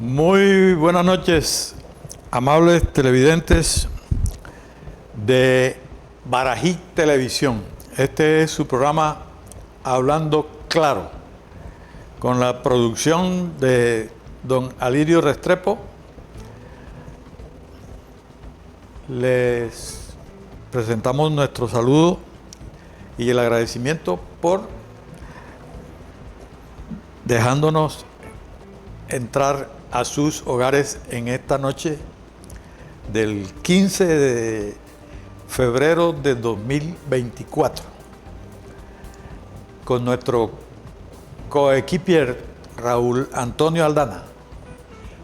Muy buenas noches, amables televidentes de Barají Televisión. Este es su programa Hablando Claro, con la producción de don Alirio Restrepo. Les presentamos nuestro saludo y el agradecimiento por dejándonos entrar a sus hogares en esta noche del 15 de febrero de 2024 con nuestro coequipier Raúl Antonio Aldana.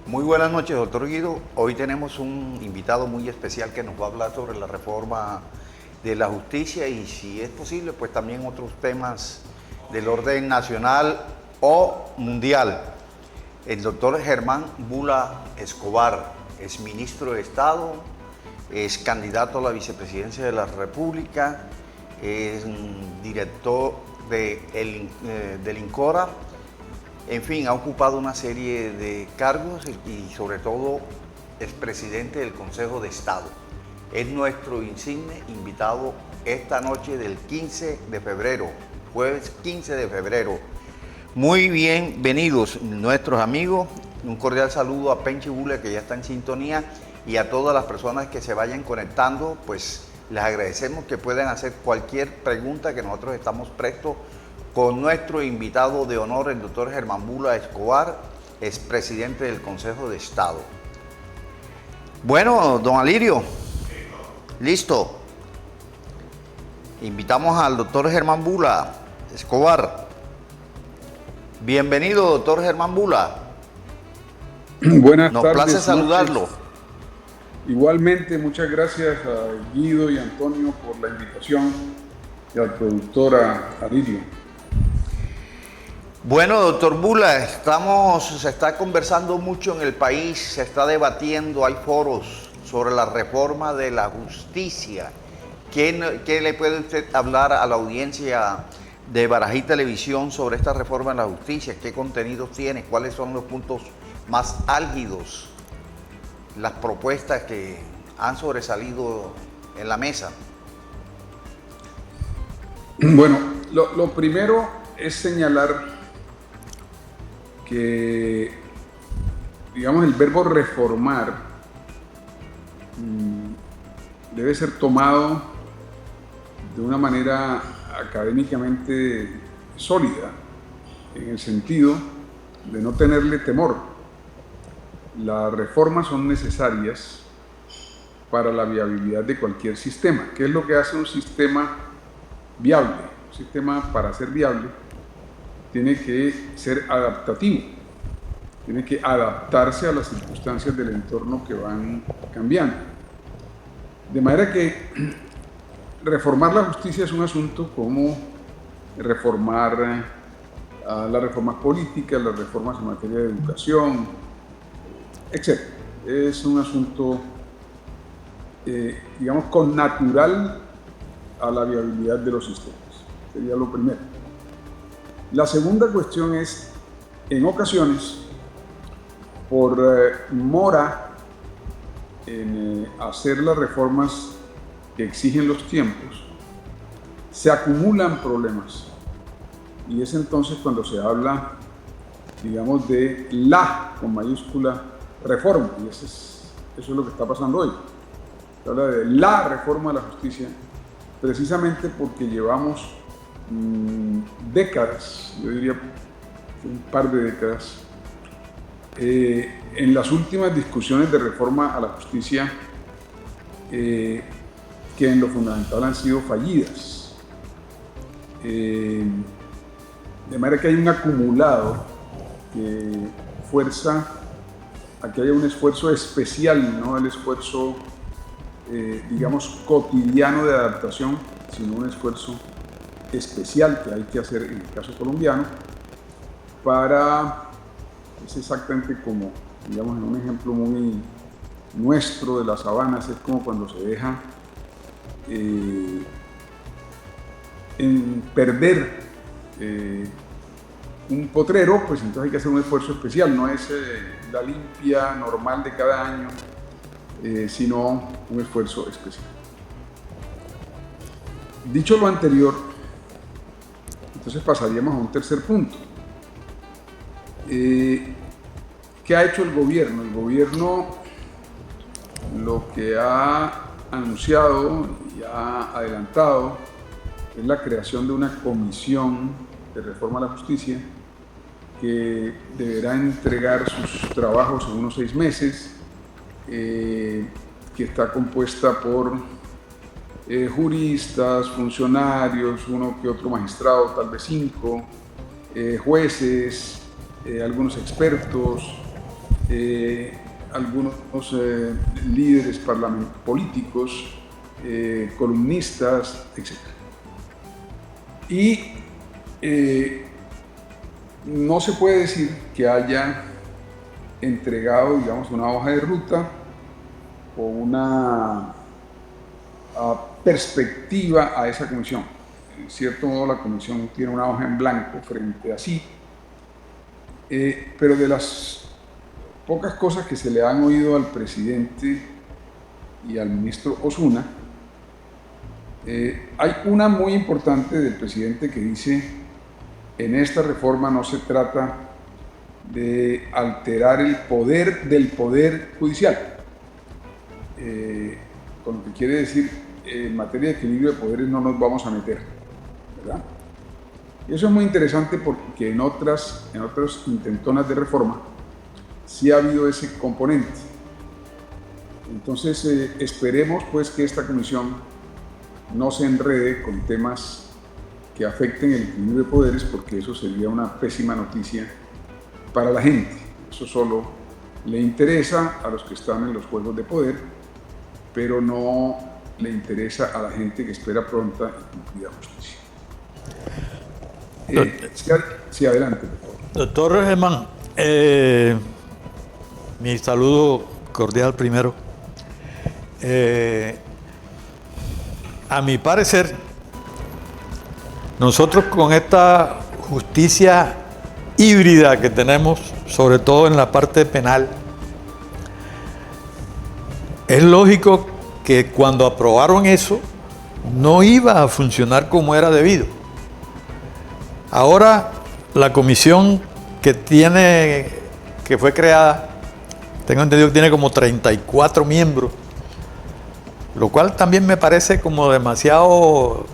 Muy buenas noches, doctor Guido. Hoy tenemos un invitado muy especial que nos va a hablar sobre la reforma de la justicia y, si es posible, pues también otros temas del orden nacional o mundial. El doctor Germán Bula Escobar es ministro de Estado, es candidato a la vicepresidencia de la República, es director del INCORA, en fin, ha ocupado una serie de cargos y sobre todo es presidente del Consejo de Estado. Es nuestro insigne invitado esta noche del 15 de febrero, jueves 15 de febrero. Muy bienvenidos nuestros amigos, un cordial saludo a Penchi Bula, que ya está en sintonía, y a todas las personas que se vayan conectando, pues les agradecemos que puedan hacer cualquier pregunta, que nosotros estamos prestos con nuestro invitado de honor, el doctor Germán Bula Escobar, es presidente del Consejo de Estado. Bueno, don Alirio, listo. Invitamos al doctor Germán Bula Escobar. Bienvenido, doctor Germán Bula. Buenas tardes. Nos place saludarlo. Igualmente, muchas gracias a Guido y Antonio por la invitación y al productor Alirio. Bueno, doctor Bula, se está conversando mucho en el país, se está debatiendo, hay foros sobre la reforma de la justicia. ¿Qué le puede usted hablar a la audiencia de Barají Televisión sobre esta reforma de la justicia? ¿Qué contenidos tiene? ¿Cuáles son los puntos más álgidos? Las propuestas que han sobresalido en la mesa. Bueno, lo primero es señalar que, digamos, el verbo reformar debe ser tomado de una manera académicamente sólida, en el sentido de no tenerle temor. Las reformas son necesarias para la viabilidad de cualquier sistema. ¿Qué es lo que hace un sistema viable? Un sistema, para ser viable, tiene que ser adaptativo, tiene que adaptarse a las circunstancias del entorno que van cambiando. De manera que reformar la justicia es un asunto como reformar las reformas políticas, las reformas en materia de educación, etc. Es un asunto, digamos, connatural a la viabilidad de los sistemas. Sería lo primero. La segunda cuestión es, en ocasiones, por mora en hacer las reformas que exigen los tiempos, se acumulan problemas. Y es entonces cuando se habla, digamos, de la, con mayúscula, reforma. Y eso es lo que está pasando hoy. Se habla de la reforma de la justicia, precisamente porque llevamos décadas, yo diría un par de décadas, en las últimas discusiones de reforma a la justicia, que en lo fundamental han sido fallidas. De manera que hay un acumulado que fuerza a que haya un esfuerzo especial, no el esfuerzo, digamos, cotidiano de adaptación, sino un esfuerzo especial que hay que hacer en el caso colombiano es exactamente como, digamos, en un ejemplo muy nuestro de las sabanas, es como cuando se deja perder un potrero, pues entonces hay que hacer un esfuerzo especial, no es la limpia normal de cada año, sino un esfuerzo especial. Dicho lo anterior, entonces pasaríamos a un tercer punto. ¿Qué ha hecho el gobierno? El gobierno lo que ha anunciado y ha adelantado es la creación de una comisión de reforma a la justicia que deberá entregar sus trabajos en unos 6 meses, que está compuesta por juristas, funcionarios, uno que otro magistrado, tal vez 5, jueces, algunos expertos, algunos líderes políticos, columnistas, etc. Y no se puede decir que haya entregado, digamos, una hoja de ruta o una perspectiva a esa comisión. En cierto modo, la comisión tiene una hoja en blanco frente a sí, pero de las pocas cosas que se le han oído al presidente y al ministro Osuna, hay una muy importante del presidente que dice: en esta reforma no se trata de alterar el poder del Poder Judicial, con lo que quiere decir, en materia de equilibrio de poderes no nos vamos a meter, ¿verdad? Y eso es muy interesante porque en otras intentonas de reforma sí ha habido ese componente. Entonces esperemos pues que esta comisión no se enrede con temas que afecten el equilibrio de poderes, porque eso sería una pésima noticia para la gente. Eso solo le interesa a los que están en los juegos de poder, pero no le interesa a la gente que espera pronta y cumplida justicia. Sí, adelante, por favor. Doctor Germán, mi saludo cordial primero. A mi parecer, nosotros con esta justicia híbrida que tenemos, sobre todo en la parte penal, es lógico que cuando aprobaron eso no iba a funcionar como era debido. Ahora la comisión que fue creada, tengo entendido que tiene como 34 miembros, lo cual también me parece como demasiado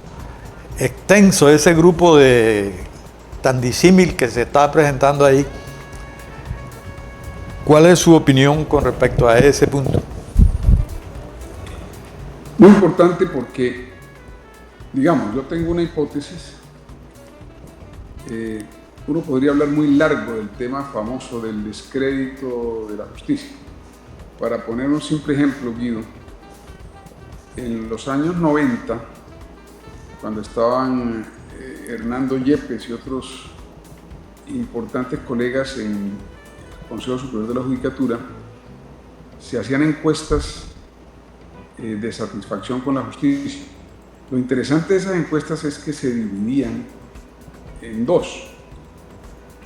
extenso ese grupo tan disímil que se está presentando ahí. ¿Cuál es su opinión con respecto a ese punto? Muy importante porque, digamos, yo tengo una hipótesis. Uno podría hablar muy largo del tema famoso del descrédito de la justicia. Para poner un simple ejemplo, Guido, en los años 90, cuando estaban Hernando Yepes y otros importantes colegas en el Consejo Superior de la Judicatura, se hacían encuestas de satisfacción con la justicia. Lo interesante de esas encuestas es que se dividían en dos.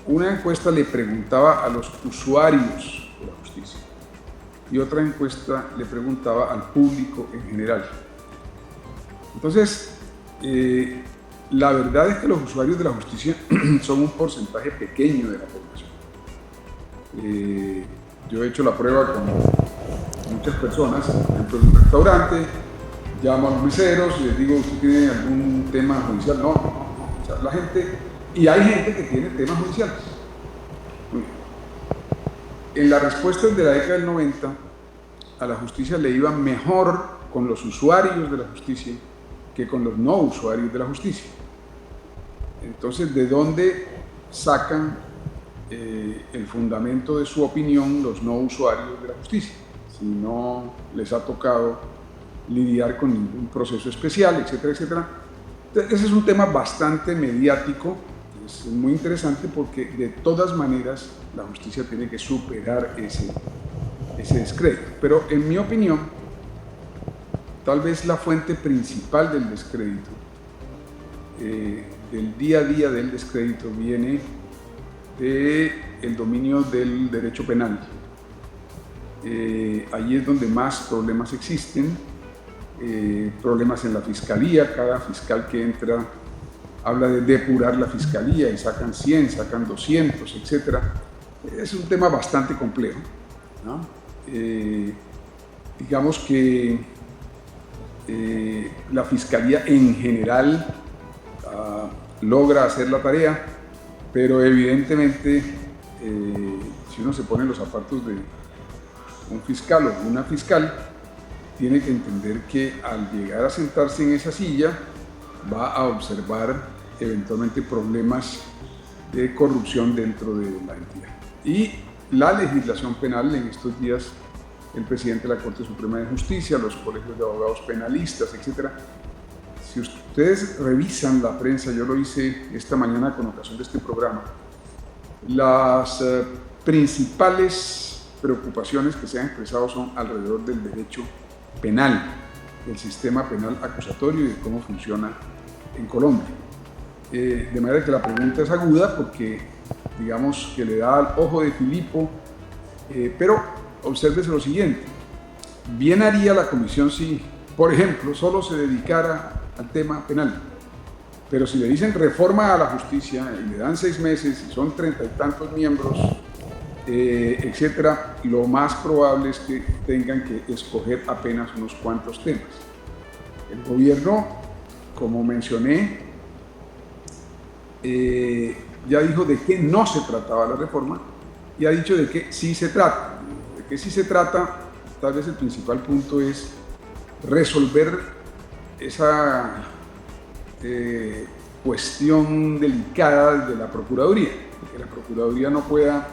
Una encuesta le preguntaba a los usuarios de la justicia y otra encuesta le preguntaba al público en general. Entonces, la verdad es que los usuarios de la justicia son un porcentaje pequeño de la población. Yo he hecho la prueba con muchas personas, por ejemplo, en un restaurante, llamo a los meseros y les digo: ¿usted tiene algún tema judicial? No. O sea, la gente, y hay gente que tiene temas judiciales. En las respuestas de la década del 90, a la justicia le iba mejor con los usuarios de la justicia que con los no usuarios de la justicia. Entonces, ¿de dónde sacan el fundamento de su opinión los no usuarios de la justicia? Si no les ha tocado lidiar con ningún proceso especial, etcétera, etcétera. Entonces, ese es un tema bastante mediático, es muy interesante porque de todas maneras la justicia tiene que superar ese descrédito. Pero en mi opinión, tal vez la fuente principal del descrédito, del día a día del descrédito, viene del dominio del derecho penal. Ahí es donde más problemas existen, problemas en la fiscalía. Cada fiscal que entra habla de depurar la fiscalía y sacan 100, sacan 200, etc. Es un tema bastante complejo, ¿no? Digamos que la fiscalía en general logra hacer la tarea, pero evidentemente si uno se pone en los zapatos de un fiscal o una fiscal, tiene que entender que al llegar a sentarse en esa silla va a observar eventualmente problemas de corrupción dentro de la entidad. Y la legislación penal, en estos días el presidente de la Corte Suprema de Justicia, los colegios de abogados penalistas, etc. Si ustedes revisan la prensa, yo lo hice esta mañana con ocasión de este programa, las principales preocupaciones que se han expresado son alrededor del derecho penal, del sistema penal acusatorio y de cómo funciona en Colombia. De manera que la pregunta es aguda porque digamos que le da al ojo de Filipo, pero obsérvese lo siguiente: bien haría la comisión si, por ejemplo, solo se dedicara al tema penal, pero si le dicen reforma a la justicia y le dan 6 meses y son 30 y tantos miembros, etcétera, lo más probable es que tengan que escoger apenas unos cuantos temas. El gobierno, como mencioné, ya dijo de qué no se trataba la reforma y ha dicho de qué sí se trata. De qué sí se trata, tal vez el principal punto es resolver esa cuestión delicada de la Procuraduría, que la Procuraduría no pueda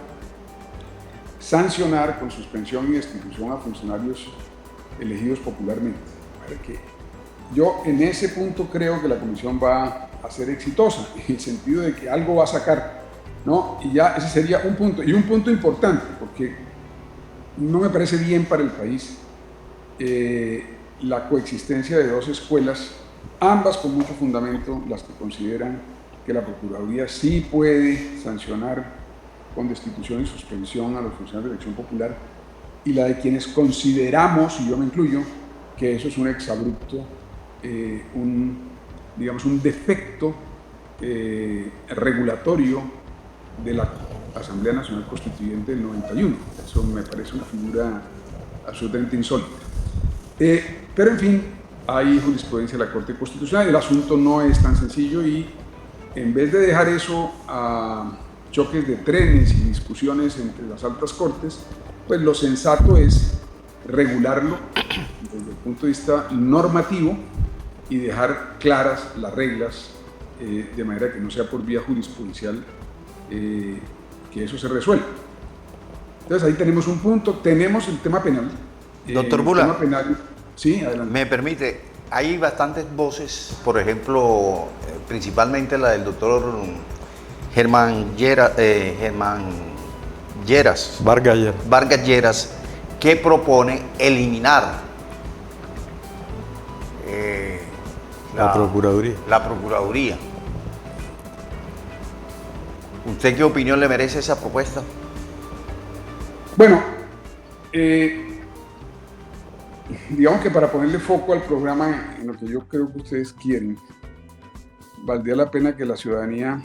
sancionar con suspensión y destitución a funcionarios elegidos popularmente. Yo en ese punto creo que la comisión va a ser exitosa, en el sentido de que algo va a sacar, ¿no? Y ya ese sería un punto, y un punto importante, porque no me parece bien para el país la coexistencia de 2 escuelas, ambas con mucho fundamento, las que consideran que la Procuraduría sí puede sancionar con destitución y suspensión a los funcionarios de elección popular, y la de quienes consideramos, y yo me incluyo, que eso es un exabrupto, digamos un defecto regulatorio de la Asamblea Nacional Constituyente del 91. Eso me parece una figura absolutamente insólita. Pero en fin, hay jurisprudencia de la Corte Constitucional, el asunto no es tan sencillo y en vez de dejar eso a choques de trenes y discusiones entre las altas cortes, pues lo sensato es regularlo desde el punto de vista normativo y dejar claras las reglas de manera que no sea por vía jurisprudencial que eso se resuelva. Entonces ahí tenemos un punto, tenemos el tema penal. Doctor Bula, tema penal, sí, adelante. me permite, hay bastantes voces, por ejemplo, principalmente la del doctor Germán Vargas Lleras, que propone eliminar la Procuraduría. La Procuraduría. ¿Usted qué opinión le merece esa propuesta? Bueno, digamos que para ponerle foco al programa en lo que yo creo que ustedes quieren, valdría la pena que la ciudadanía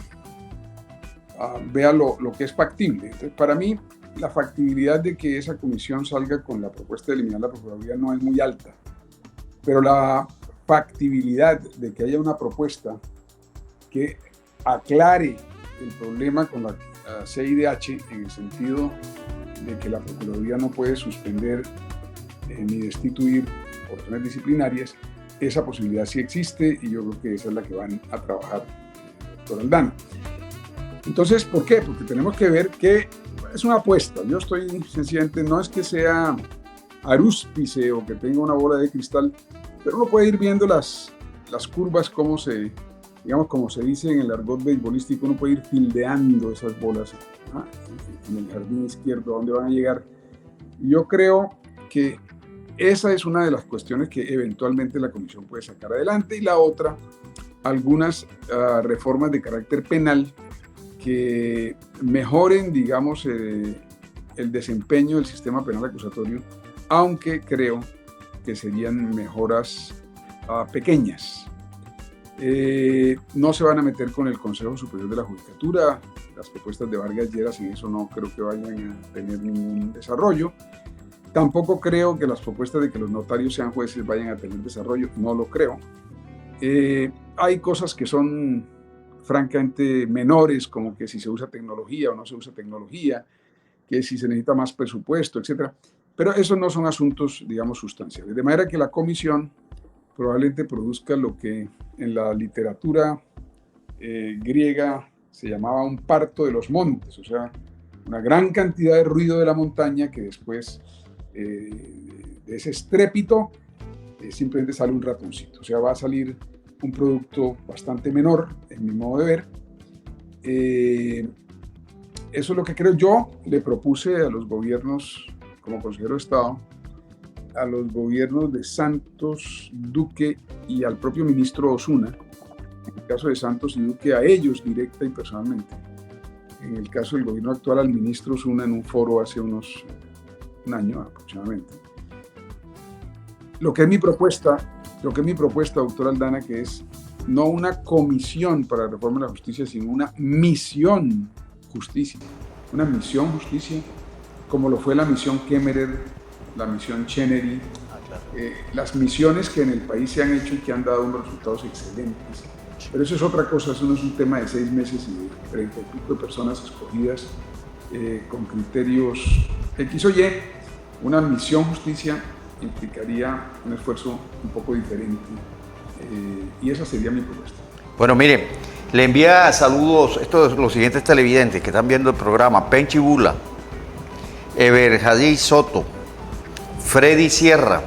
vea lo que es factible. Entonces, para mí, la factibilidad de que esa comisión salga con la propuesta de eliminar la Procuraduría no es muy alta, pero la factibilidad de que haya una propuesta que aclare el problema con la CIDH en el sentido de que la Procuraduría no puede suspender ni destituir por razones disciplinarias, esa posibilidad sí existe y yo creo que esa es la que van a trabajar el doctor Aldana. Entonces, ¿por qué? Porque tenemos que ver que es una apuesta. Yo estoy sencillamente, no es que sea arúspice o que tenga una bola de cristal, pero uno puede ir viendo las curvas, como se dice en el argot beisbolístico, uno puede ir fildeando esas bolas en el jardín izquierdo, a dónde van a llegar. Yo creo que esa es una de las cuestiones que eventualmente la comisión puede sacar adelante, y la otra, algunas reformas de carácter penal que mejoren, digamos, el desempeño del sistema penal acusatorio, aunque creo que serían mejoras pequeñas. No se van a meter con el Consejo Superior de la Judicatura. Las propuestas de Vargas Lleras en eso no creo que vayan a tener ningún desarrollo. Tampoco creo que las propuestas de que los notarios sean jueces vayan a tener desarrollo, no lo creo. Hay cosas que son francamente menores, como que si se usa tecnología o no se usa tecnología, que si se necesita más presupuesto, etc. Pero esos no son asuntos, digamos, sustanciales. De manera que la comisión probablemente produzca lo que en la literatura griega se llamaba un parto de los montes, o sea, una gran cantidad de ruido de la montaña que después de ese estrépito simplemente sale un ratoncito, o sea, va a salir un producto bastante menor, en mi modo de ver. Eso es lo que creo. Yo le propuse a los gobiernos, como consejero de Estado, a los gobiernos de Santos, Duque y al propio ministro Osuna, en el caso de Santos y Duque, a ellos directa y personalmente. En el caso del gobierno actual, al ministro Osuna en un foro hace un año aproximadamente. Lo que es mi propuesta, doctor Aldana, que es no una comisión para la reforma de la justicia, sino una misión justicia. Una misión justicia, como lo fue la misión Kemmerer, la misión Chenery, las misiones que en el país se han hecho y que han dado unos resultados excelentes. Pero eso es otra cosa, eso no es un tema de 6 meses y de 30 y pico de personas escogidas con criterios X o Y. Una misión justicia implicaría un esfuerzo un poco diferente y esa sería mi propuesta. Bueno, mire, le envía saludos los siguientes televidentes que están viendo el programa: Penchi Bula, Everjadí Soto, Freddy Sierra.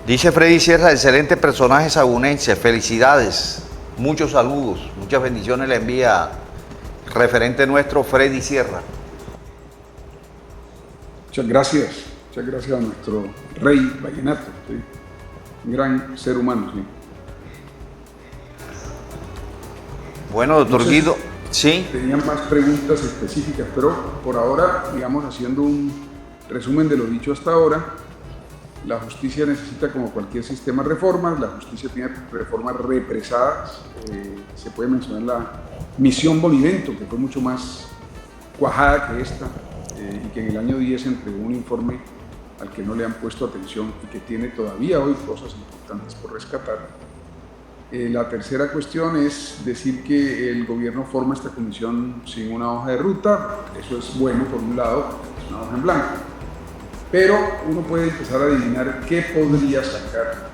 Dice Freddy Sierra, excelente personaje sagunense, felicidades, muchos saludos, muchas bendiciones le envía referente nuestro Freddy Sierra. Muchas gracias a nuestro rey vallenato, ¿sí? Un gran ser humano, sí. Bueno, doctor Guido, sí. Tenían más preguntas específicas, pero por ahora, digamos, haciendo un resumen de lo dicho hasta ahora, la justicia necesita, como cualquier sistema, reformas. La justicia tiene reformas represadas. Se puede mencionar la misión Bonivento, que fue mucho más cuajada que esta, y que en el año 10 entregó un informe al que no le han puesto atención y que tiene todavía hoy cosas importantes por rescatar. La tercera cuestión es decir que el gobierno forma esta comisión sin una hoja de ruta. Eso es bueno por un lado, es una hoja en blanco. Pero uno puede empezar a adivinar qué podría sacar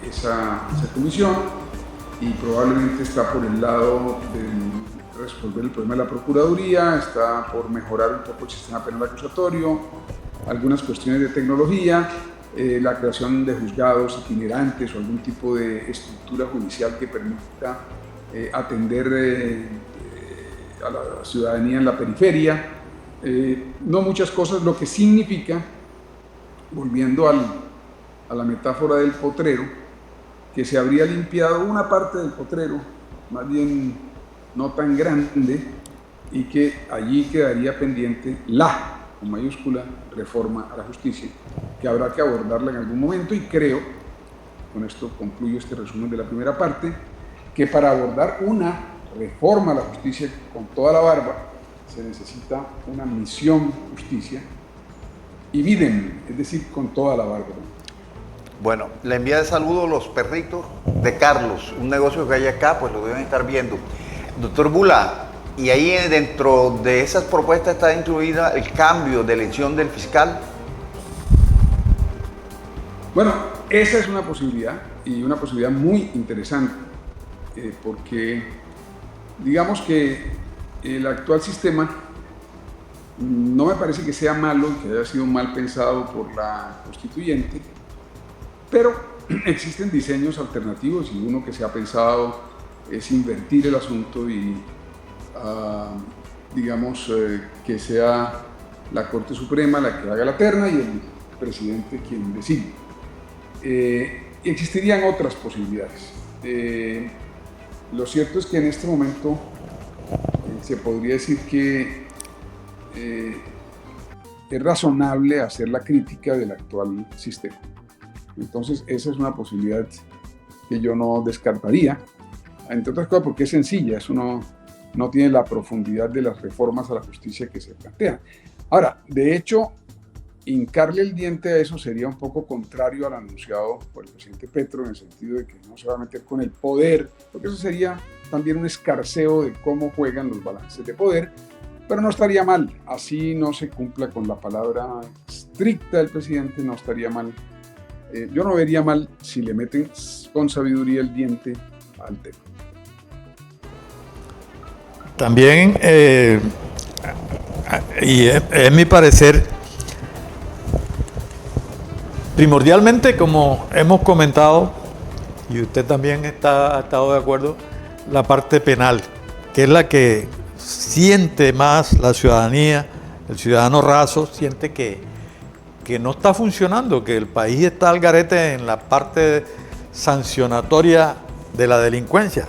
esa comisión, y probablemente está por el lado de resolver el problema de la Procuraduría, está por mejorar un poco el sistema penal acusatorio, algunas cuestiones de tecnología, la creación de juzgados itinerantes o algún tipo de estructura judicial que permita atender a la ciudadanía en la periferia. No muchas cosas, lo que significa, volviendo a la metáfora del potrero, que se habría limpiado una parte del potrero, más bien no tan grande, y que allí quedaría pendiente con mayúscula, reforma a la justicia, que habrá que abordarla en algún momento, y creo, con esto concluyo este resumen de la primera parte, que para abordar una reforma a la justicia con toda la barba, se necesita una misión justicia y videm, es decir, con toda la barba. Bueno, le envía de saludo los perritos de Carlos, un negocio que hay acá, pues lo deben estar viendo. Doctor Bula, y ahí dentro de esas propuestas está incluida el cambio de elección del fiscal. Bueno, esa es una posibilidad, y una posibilidad muy interesante, porque digamos que el actual sistema no me parece que sea malo, que haya sido mal pensado por la constituyente, pero existen diseños alternativos, y uno que se ha pensado es invertir el asunto y digamos que sea la Corte Suprema la que haga la terna y el presidente quien decide. Existirían otras posibilidades. Lo cierto es que en este momento se podría decir que es razonable hacer la crítica del actual sistema. Entonces, esa es una posibilidad que yo no descartaría, entre otras cosas porque es sencilla, eso no tiene la profundidad de las reformas a la justicia que se plantean. Ahora, de hecho, hincarle el diente a eso sería un poco contrario al anunciado por el presidente Petro, en el sentido de que no se va a meter con el poder, porque eso sería también un escarceo de cómo juegan los balances de poder, pero no estaría mal, así no se cumpla con la palabra estricta del presidente, no estaría mal. Yo no vería mal si le meten con sabiduría el diente al tema. También, y es mi parecer, primordialmente, como hemos comentado, y usted también ha estado de acuerdo, la parte penal, que es la que siente más la ciudadanía, el ciudadano raso siente que no está funcionando, que el país está al garete en la parte sancionatoria de la delincuencia.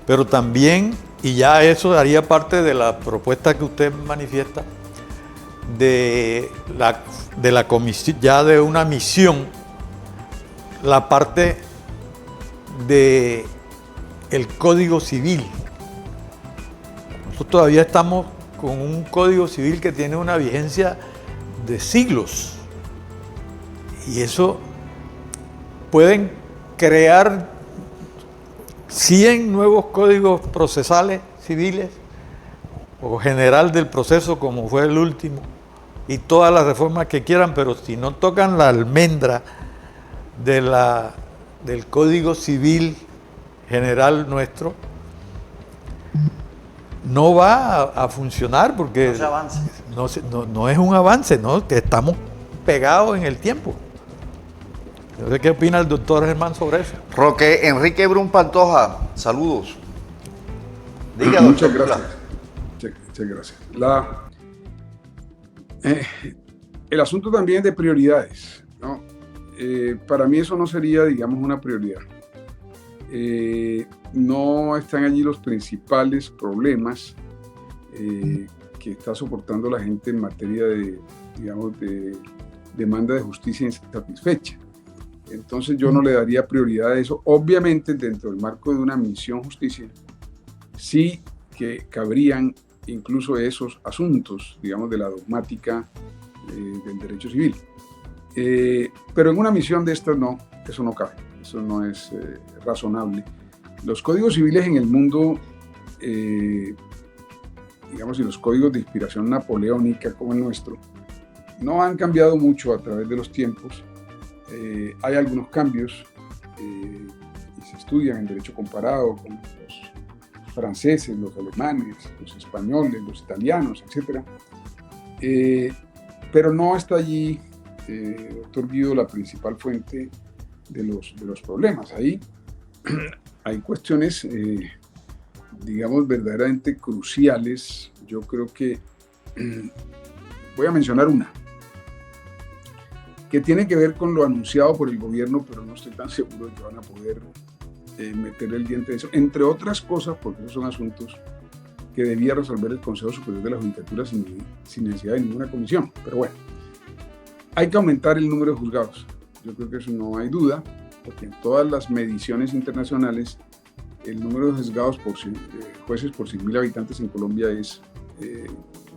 Pero también, y ya eso daría parte de la propuesta que usted manifiesta, de la comisión, ya de una misión, la parte de el Código Civil. Nosotros todavía estamos con un Código Civil que tiene una vigencia de siglos. Y eso pueden crear 100 nuevos códigos procesales civiles o general del proceso como fue el último y todas las reformas que quieran, pero si no tocan la almendra del Código Civil general nuestro, no va a funcionar porque no se avanza. No es un avance, ¿no? Que estamos pegados en el tiempo. No sé qué opina el doctor Germán sobre eso. Roque Enrique Brun Pantoja, saludos. Diga, Muchas doctor. gracias. Muchas gracias. El asunto también es de prioridades, ¿no? Para mí eso no sería, digamos, una prioridad. No están allí los principales problemas que está soportando la gente en materia de, digamos, de demanda de justicia insatisfecha. Entonces yo no le daría prioridad a eso. Obviamente dentro del marco de una misión justicia, sí que cabrían incluso esos asuntos, digamos, de la dogmática del derecho civil. Pero en una misión de estas no, eso no cabe, eso no es razonable. Los códigos civiles en el mundo, digamos, y los códigos de inspiración napoleónica como el nuestro, no han cambiado mucho a través de los tiempos. Hay algunos cambios y se estudian en derecho comparado con los franceses, los alemanes, los españoles, los italianos, etc. Pero no está allí, doctor Guido, la principal fuente de los problemas. Ahí hay cuestiones, digamos, verdaderamente cruciales. Yo creo que voy a mencionar una que tiene que ver con lo anunciado por el gobierno, pero no estoy tan seguro de que van a poder meter el diente en eso, entre otras cosas, porque esos son asuntos que debía resolver el Consejo Superior de la Judicatura sin necesidad de ninguna comisión. Pero bueno, hay que aumentar el número de juzgados. Yo creo que eso no hay duda, porque en todas las mediciones internacionales el número de juzgados jueces por 100.000 habitantes en Colombia es,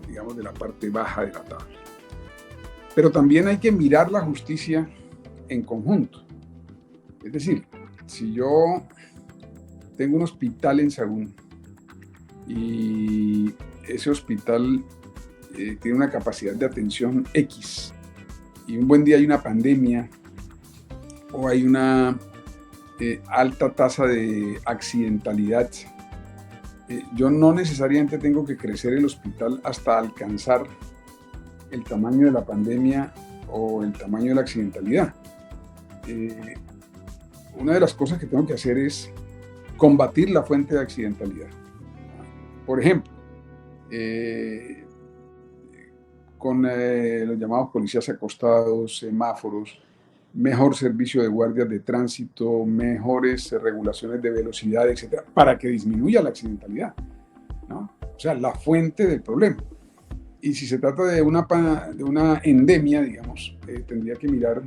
digamos, de la parte baja de la tabla. Pero también hay que mirar la justicia en conjunto. Es decir, si yo tengo un hospital en Sagún y ese hospital tiene una capacidad de atención X y un buen día hay una pandemia o hay una alta tasa de accidentalidad, yo no necesariamente tengo que crecer el hospital hasta alcanzar el tamaño de la pandemia o el tamaño de la accidentalidad. Una de las cosas que tengo que hacer es combatir la fuente de accidentalidad. Por ejemplo, con los llamados policías acostados, semáforos, mejor servicio de guardias de tránsito, mejores regulaciones de velocidad, etcétera, para que disminuya la accidentalidad. ¿no? O sea, la fuente del problema. Y si se trata de una endemia, digamos, tendría que mirar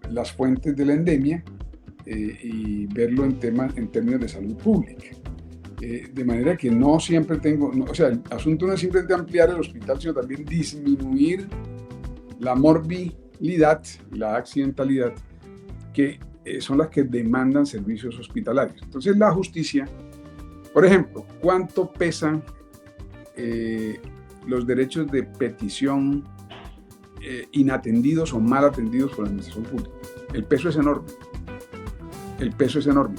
las fuentes de la endemia y verlo en términos de salud pública. De manera que no siempre o sea, el asunto no es simplemente ampliar el hospital, sino también disminuir la morbilidad y la accidentalidad que son las que demandan servicios hospitalarios. Entonces la justicia, por ejemplo, ¿cuánto pesan los derechos de petición inatendidos o mal atendidos por la administración pública? El peso es enorme. El peso es enorme.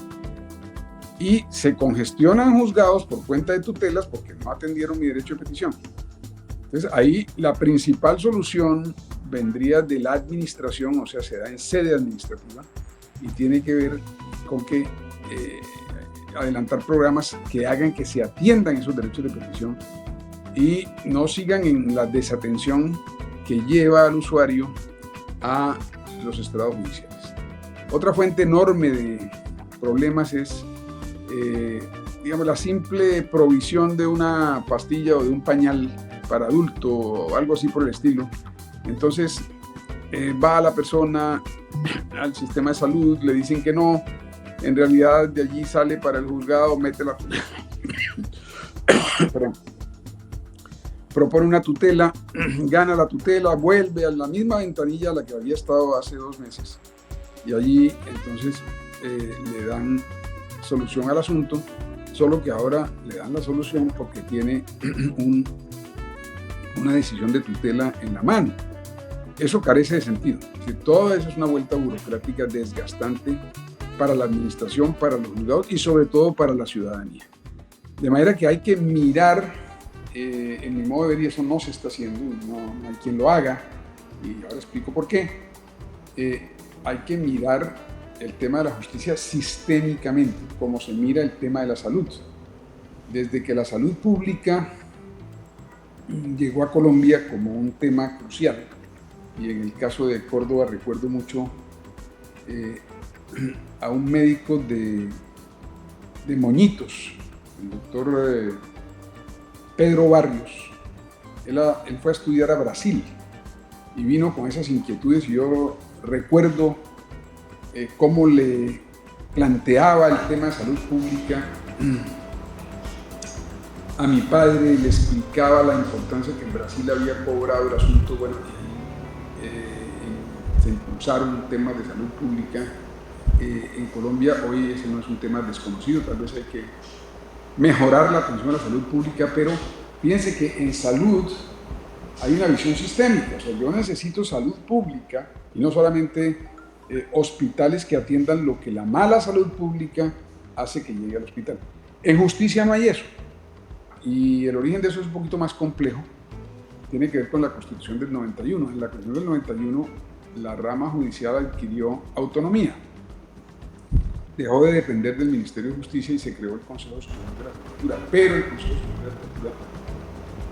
Y se congestionan juzgados por cuenta de tutelas porque no atendieron mi derecho de petición. Entonces ahí la principal solución vendría de la administración, o sea, se da en sede administrativa y tiene que ver con que adelantar programas que hagan que se atiendan esos derechos de petición y no sigan en la desatención que lleva al usuario a los estrados judiciales. Otra fuente enorme de problemas es, digamos, la simple provisión de una pastilla o de un pañal para adulto o algo así por el estilo. Entonces va la persona al sistema de salud, le dicen que no, en realidad de allí sale para el juzgado, mete la perdón, propone una tutela, gana la tutela, vuelve a la misma ventanilla a la que había estado hace 2 meses y allí entonces le dan solución al asunto, solo que ahora le dan la solución porque tiene una decisión de tutela en la mano. Eso carece de sentido. Toda eso es una vuelta burocrática desgastante para la administración, para los juzgados y sobre todo para la ciudadanía. De manera que hay que mirar, en mi modo de ver, y eso no se está haciendo, no hay quien lo haga, y ahora explico por qué. Hay que mirar el tema de la justicia sistémicamente, como se mira el tema de la salud. Desde que la salud pública llegó a Colombia como un tema crucial, y en el caso de Córdoba recuerdo mucho a un médico de Moñitos, el doctor Pedro Barrios. Él fue a estudiar a Brasil y vino con esas inquietudes y yo recuerdo cómo le planteaba el tema de salud pública a mi padre, le explicaba la importancia que en Brasil había cobrado el asunto, bueno, se impulsaron temas de salud pública en Colombia. Hoy ese no es un tema desconocido, tal vez hay que mejorar la atención a la salud pública, pero piense que en salud hay una visión sistémica. O sea, yo necesito salud pública y no solamente hospitales que atiendan lo que la mala salud pública hace que llegue al hospital. En justicia no hay eso. Y el origen de eso es un poquito más complejo. Tiene que ver con la Constitución del 91. En la Constitución del 91, la rama judicial adquirió autonomía. Dejó de depender del Ministerio de Justicia y se creó el Consejo Superior de la Judicatura. Pero el Consejo Superior de la Judicatura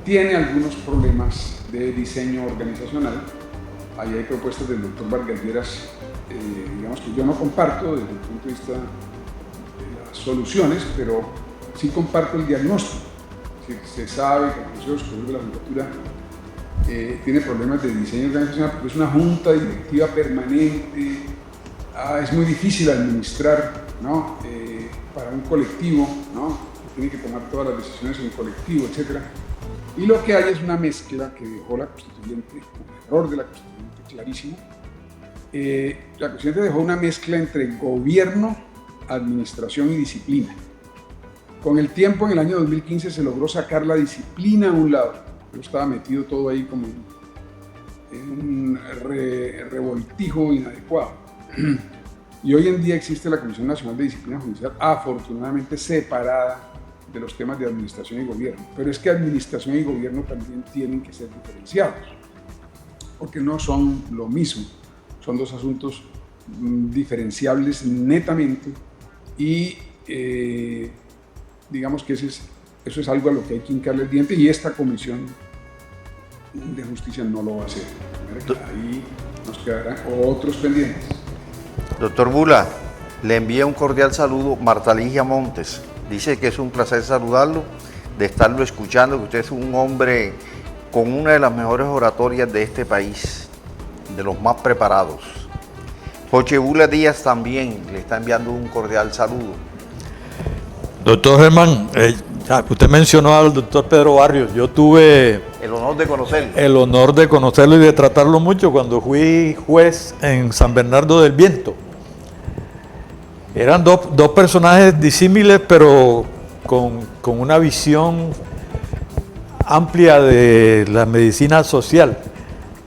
tiene algunos problemas de diseño organizacional. Ahí hay propuestas del doctor Vargas Lleras, digamos que yo no comparto desde el punto de vista de las soluciones, pero sí comparto el diagnóstico. Se sabe que el Consejo Superior de la Judicatura tiene problemas de diseño organizacional porque es una junta directiva permanente, es muy difícil administrar, ¿no? Para un colectivo, ¿no? Que tiene que tomar todas las decisiones en colectivo, etc. Y lo que hay es una mezcla que dejó la Constituyente, un error de la Constituyente clarísimo. La Constituyente dejó una mezcla entre gobierno, administración y disciplina. Con el tiempo, en el año 2015, se logró sacar la disciplina a un lado. Yo estaba metido todo ahí como en un revoltijo inadecuado. Y hoy en día existe la Comisión Nacional de Disciplina Judicial, afortunadamente separada de los temas de administración y gobierno. Pero es que administración y gobierno también tienen que ser diferenciados, porque no son lo mismo. Son dos asuntos diferenciables netamente y digamos que eso es algo a lo que hay que hincarle el diente, y esta Comisión de Justicia no lo va a hacer. Ahí nos quedarán otros pendientes. Doctor Bula, le envía un cordial saludo Marta Ligia Montes. Dice que es un placer saludarlo, de estarlo escuchando, que usted es un hombre con una de las mejores oratorias de este país, de los más preparados. Joche Bula Díaz también le está enviando un cordial saludo. Doctor Germán, usted mencionó al doctor Pedro Barrios. Yo tuve El honor de conocerlo. el honor de conocerlo y de tratarlo mucho cuando fui juez en San Bernardo del Viento. Eran dos personajes disímiles, pero con una visión amplia de la medicina social.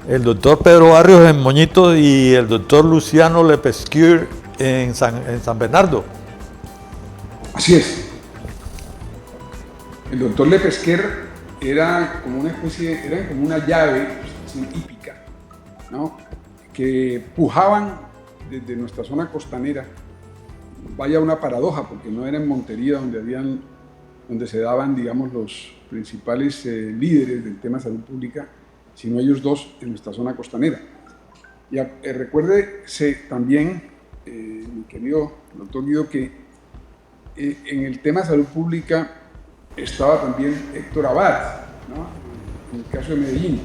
El doctor Pedro Barrios en Moñito y el doctor Luciano Lepesquier en San Bernardo. Así es. El doctor Lepesquier era como una especie, era como una llave hípica, ¿no? Que pujaban desde nuestra zona costanera. Vaya una paradoja, porque no era en Montería donde se daban, digamos, los principales líderes del tema de salud pública, sino ellos dos en nuestra zona costanera. Y recuérdese también, mi querido doctor Guido, que en el tema de salud pública estaba también Héctor Abad, ¿no? En el caso de Medellín,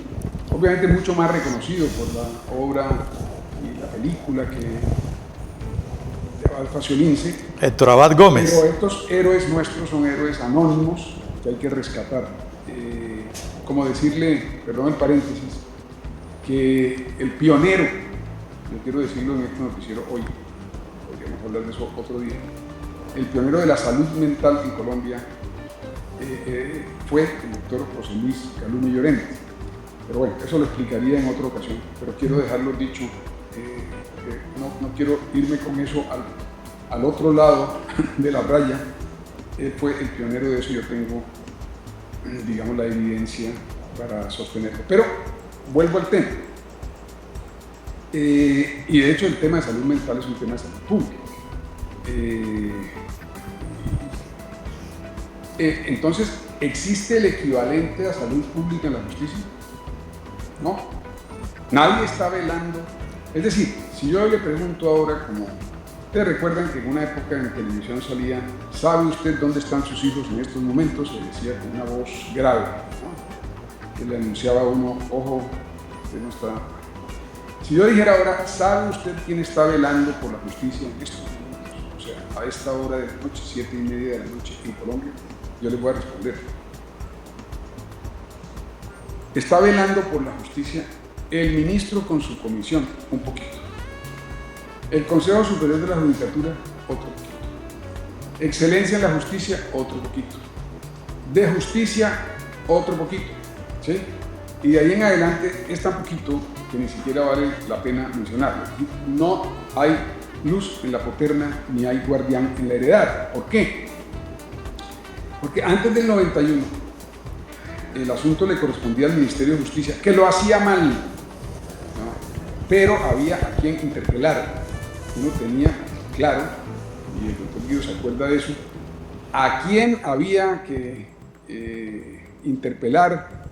obviamente mucho más reconocido por la obra y la película que de Abad Faciolince. Héctor Abad Gómez. Pero estos héroes nuestros son héroes anónimos que hay que rescatar. Como decirle, perdón el paréntesis, que el pionero, yo quiero decirlo en este noticiero hoy, podríamos hablar de eso otro día, el pionero de la salud mental en Colombia fue el doctor José Luis Calumnia Llorente. Pero bueno, eso lo explicaría en otra ocasión, pero quiero dejarlo dicho, no quiero irme con eso al otro lado de la raya. Él fue el pionero de eso, yo tengo, digamos, la evidencia para sostenerlo. Pero vuelvo al tema. Y de hecho el tema de salud mental es un tema de salud pública. Entonces, ¿existe el equivalente a salud pública en la justicia? No. Nadie está velando. Es decir, si yo le pregunto ahora, como ustedes recuerdan que en una época en televisión salía, ¿sabe usted dónde están sus hijos en estos momentos? Se decía con una voz grave, ¿no? Que le anunciaba a uno, ojo, que no está. Si yo dijera ahora, ¿sabe usted quién está velando por la justicia en estos momentos? O sea, a esta hora de la noche, 7:30 de la noche en Colombia, yo les voy a responder. Está velando por la justicia el ministro con su comisión, un poquito. El Consejo Superior de la Judicatura, otro poquito. Excelencia en la Justicia, otro poquito. De Justicia, otro poquito. ¿Sí? Y de ahí en adelante es tan poquito que ni siquiera vale la pena mencionarlo. No hay luz en la poterna ni hay guardián en la heredad. ¿Por qué? Porque antes del 91 el asunto le correspondía al Ministerio de Justicia, que lo hacía mal, ¿no? Pero había a quien interpelar. Uno tenía claro, y el doctor Guido se acuerda de eso, a quién había que interpelar,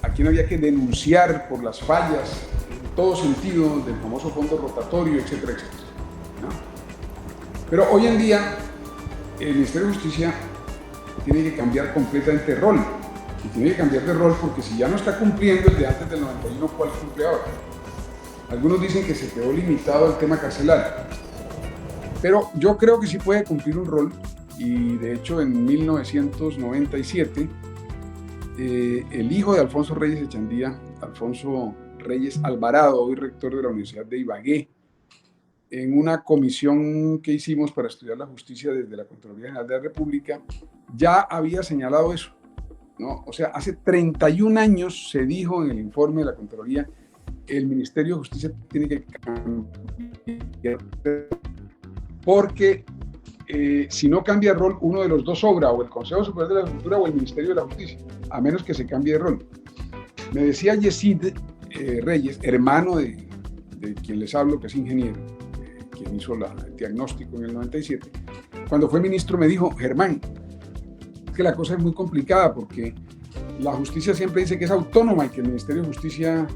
a quién había que denunciar por las fallas en todo sentido del famoso fondo rotatorio, etcétera, etcétera, ¿no? Pero hoy en día el Ministerio de Justicia tiene que cambiar completamente de rol, y tiene que cambiar de rol porque si ya no está cumpliendo el de antes del 91, ¿cuál cumple ahora? Algunos dicen que se quedó limitado al tema carcelario, pero yo creo que sí puede cumplir un rol, y de hecho en 1997 el hijo de Alfonso Reyes Echandía, Alfonso Reyes Alvarado, hoy rector de la Universidad de Ibagué, en una comisión que hicimos para estudiar la justicia desde la Contraloría General de la República, ya había señalado eso, ¿no? O sea, hace 31 años se dijo en el informe de la Contraloría, el Ministerio de Justicia tiene que cambiar, porque si no cambia de rol, uno de los dos sobra, o el Consejo Superior de la Judicatura o el Ministerio de la Justicia, a menos que se cambie de rol. Me decía Yesid Reyes, hermano de quien les hablo, que es ingeniero, quien hizo el diagnóstico en el 97, cuando fue ministro me dijo, Germán, es que la cosa es muy complicada porque la justicia siempre dice que es autónoma y que el Ministerio de Justicia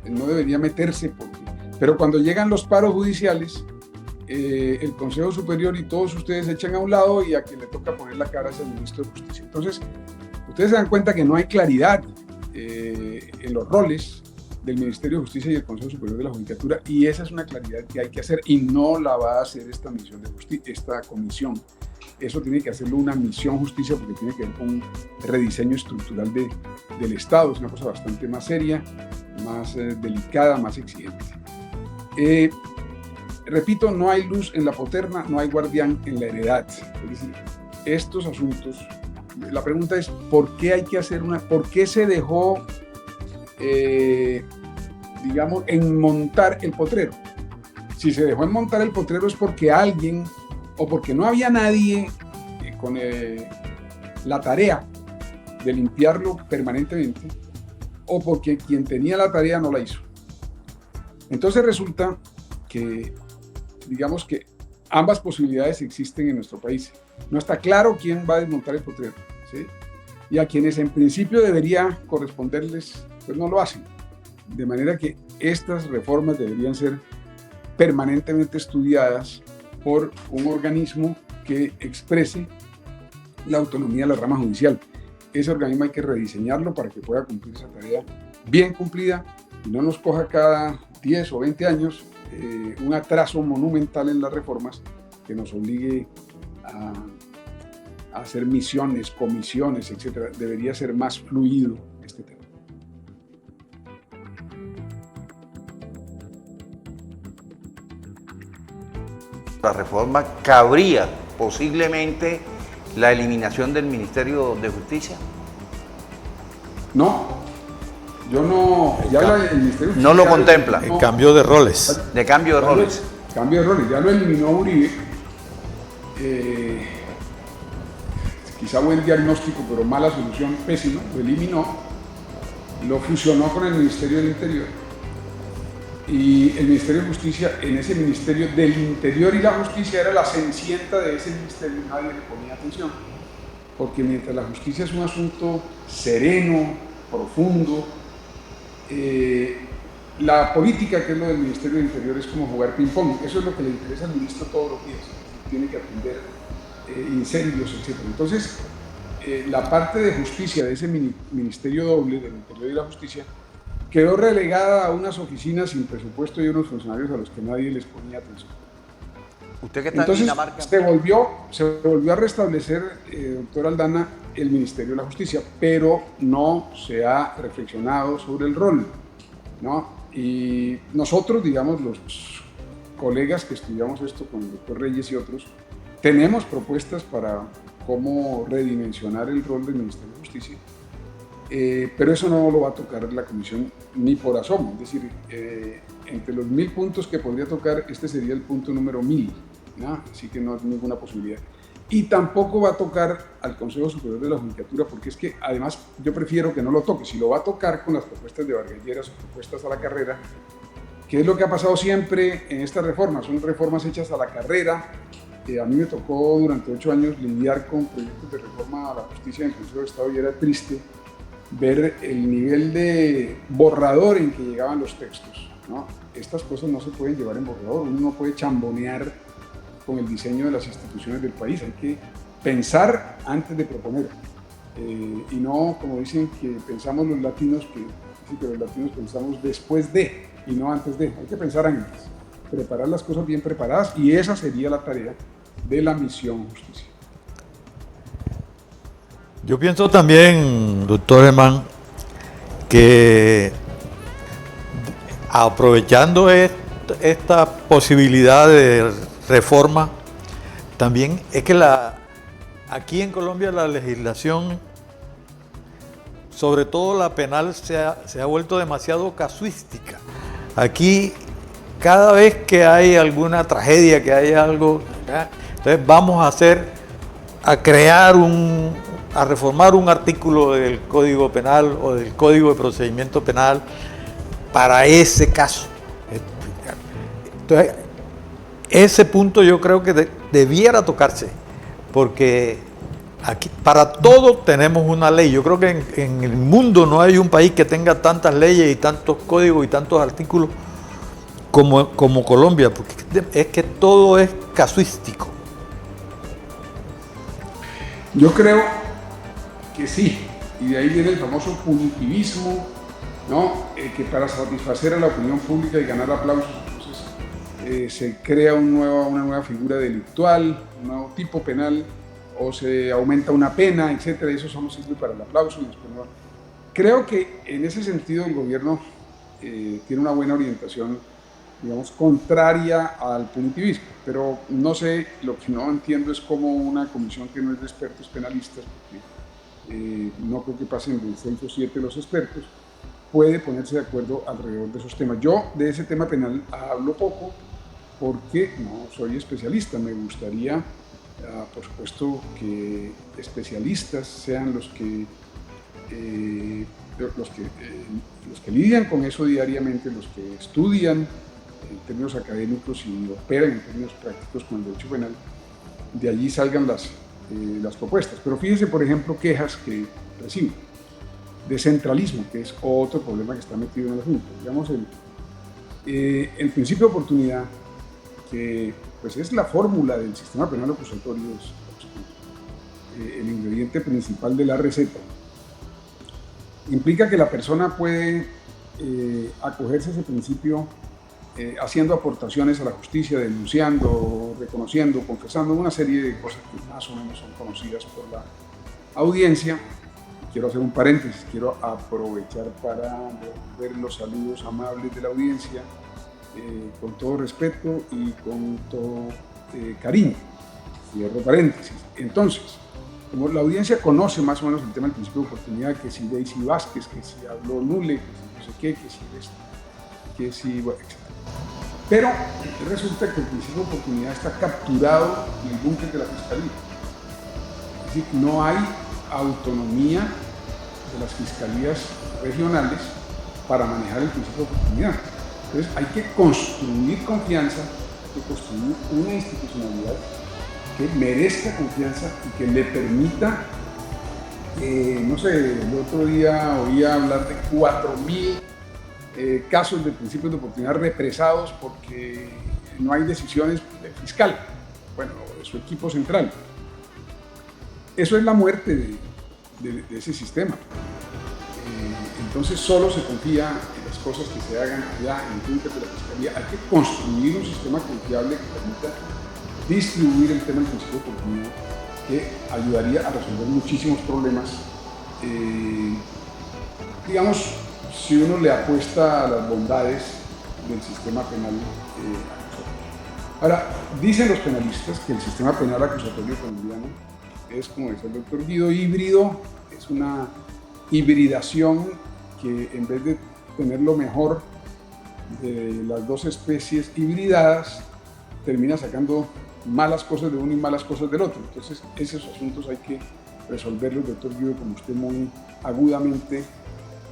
no debería meterse, pero cuando llegan los paros judiciales, el Consejo Superior y todos ustedes se echan a un lado y a quien le toca poner la cara es el ministro de Justicia. Entonces, ustedes se dan cuenta que no hay claridad en los roles del Ministerio de Justicia y el Consejo Superior de la Judicatura, y esa es una claridad que hay que hacer y no la va a hacer esta misión de justicia, esta comisión. Eso tiene que hacerlo una misión justicia porque tiene que ver con un rediseño estructural del Estado. Es una cosa bastante más seria, más delicada, más exigente. Repito, no hay luz en la poterna, no hay guardián en la heredad. Es decir, estos asuntos, la pregunta es, ¿por qué hay que hacer por qué se dejó, digamos, enmontar el potrero? Si se dejó enmontar el potrero es porque alguien, o porque no había nadie con la tarea de limpiarlo permanentemente, o porque quien tenía la tarea no la hizo. Entonces resulta que, digamos que ambas posibilidades existen en nuestro país. No está claro quién va a desmontar el potrero, ¿sí? Y a quienes en principio debería corresponderles, pues no lo hacen. De manera que estas reformas deberían ser permanentemente estudiadas por un organismo que exprese la autonomía de la rama judicial. Ese organismo hay que rediseñarlo para que pueda cumplir esa tarea bien cumplida y no nos coja cada 10 o 20 años un atraso monumental en las reformas que nos obligue a hacer misiones, comisiones, etc. Debería ser más fluido este tema. La reforma cabría posiblemente la eliminación del Ministerio de Justicia. No, yo no, ya el Ministerio de Justicia no lo contempla. El cambio de roles. De cambio de roles. Cambio de roles, ya lo eliminó Uribe. Quizá buen diagnóstico, pero mala solución, pésima, lo eliminó, lo fusionó con el Ministerio del Interior. Y el Ministerio de Justicia, en ese Ministerio del Interior y la Justicia, era la cenicienta de ese ministerio, nadie le ponía atención, porque mientras la justicia es un asunto sereno, profundo, la política, que es lo del Ministerio del Interior, es como jugar ping-pong. Eso es lo que le interesa al ministro todos los días, tiene que atender incendios, etc. Entonces, la parte de justicia de ese ministerio doble del Interior y la Justicia quedó relegada a unas oficinas sin presupuesto y unos funcionarios a los que nadie les ponía atención. Usted que está Entonces, en Dinamarca. se volvió a restablecer, doctor Aldana, el Ministerio de la Justicia, pero no se ha reflexionado sobre el rol, ¿no? Y nosotros, digamos, los colegas que estudiamos esto con el doctor Reyes y otros, tenemos propuestas para cómo redimensionar el rol del Ministerio de Justicia, pero eso no lo va a tocar la comisión ni por asomo. Es decir, entre los 1000 puntos que podría tocar, este sería el punto número 1000, ¿no? Así que no hay ninguna posibilidad. Y tampoco va a tocar al Consejo Superior de la Judicatura, porque es que además yo prefiero que no lo toque. Si lo va a tocar con las propuestas de Vargas Lleras o propuestas a la carrera, que es lo que ha pasado siempre en estas reformas, son reformas hechas a la carrera. A mí me tocó durante 8 años lidiar con proyectos de reforma a la justicia en el Consejo de Estado y era triste ver el nivel de borrador en que llegaban los textos, ¿no? Estas cosas no se pueden llevar en borrador, uno no puede chambonear con el diseño de las instituciones del país, hay que pensar antes de proponer, y no, como dicen que pensamos los latinos, que los latinos pensamos después de y no antes de, hay que pensar antes, preparar las cosas bien preparadas, y esa sería la tarea de la misión justicia. Yo pienso también, doctor Germán, que aprovechando esta posibilidad de reforma, también es que aquí en Colombia la legislación, sobre todo la penal, se ha vuelto demasiado casuística. Aquí, cada vez que hay alguna tragedia, que hay algo, ¿verdad? Entonces vamos a crear a reformar un artículo del Código Penal o del Código de Procedimiento Penal para ese caso. Entonces, ese punto yo creo que debiera tocarse, porque aquí para todo tenemos una ley. Yo creo que en el mundo no hay un país que tenga tantas leyes y tantos códigos y tantos artículos como Colombia, porque es que todo es casuístico. Yo creo que sí, y de ahí viene el famoso punitivismo, ¿no? Que para satisfacer a la opinión pública y ganar aplausos, entonces se crea una nueva figura delictual, un nuevo tipo penal, o se aumenta una pena, etcétera, y eso solo sirve para el aplauso y después no. Creo que en ese sentido el gobierno tiene una buena orientación, digamos, contraria al punitivismo, pero no sé, lo que no entiendo es cómo una comisión que no es de expertos penalistas, porque no creo que pasen de 6 o 7 los expertos, puede ponerse de acuerdo alrededor de esos temas. Yo de ese tema penal hablo poco porque no soy especialista. Me gustaría, por supuesto, que especialistas sean los que lidian con eso diariamente, los que estudian en términos académicos y operan en términos prácticos con el derecho penal. De allí salgan las propuestas. Pero fíjense, por ejemplo, quejas que recibo de centralismo, que es otro problema que está metido en el asunto. Digamos, el principio de oportunidad, que pues es la fórmula del sistema penal acusatorio, es el ingrediente principal de la receta, implica que la persona puede acogerse a ese principio haciendo aportaciones a la justicia, denunciando, reconociendo, confesando, una serie de cosas que más o menos son conocidas por la audiencia. Quiero hacer un paréntesis, quiero aprovechar para devolver los saludos amables de la audiencia con todo respeto y con todo cariño. Cierro paréntesis. Entonces, como la audiencia conoce más o menos el tema del principio de oportunidad, que si Daisy Vázquez, que si habló Nule, que si no sé qué, que si esto, que si, bueno, etc. Pero resulta que el principio de oportunidad está capturado en el búnker de la Fiscalía. Es decir, no hay autonomía de las fiscalías regionales para manejar el principio de oportunidad. Entonces hay que construir confianza, hay que construir una institucionalidad que merezca confianza y que le permita, no sé, el otro día oía hablar de 4.000 casos de principios de oportunidad represados porque no hay decisiones del fiscal, bueno, de su equipo central. Eso es la muerte de ese sistema. Entonces solo se confía en las cosas que se hagan allá en el búnker de la Fiscalía. Hay que construir un sistema confiable que permita distribuir el tema del principio de oportunidad, que ayudaría a resolver muchísimos problemas. Digamos, si uno le apuesta a las bondades del sistema penal acusatorio. Ahora, dicen los penalistas que el sistema penal acusatorio colombiano es, como dice el doctor Guido, híbrido, es una hibridación que en vez de tener lo mejor de las dos especies hibridadas, termina sacando malas cosas de uno y malas cosas del otro. Entonces, esos asuntos hay que resolverlos, doctor Guido, como usted muy agudamente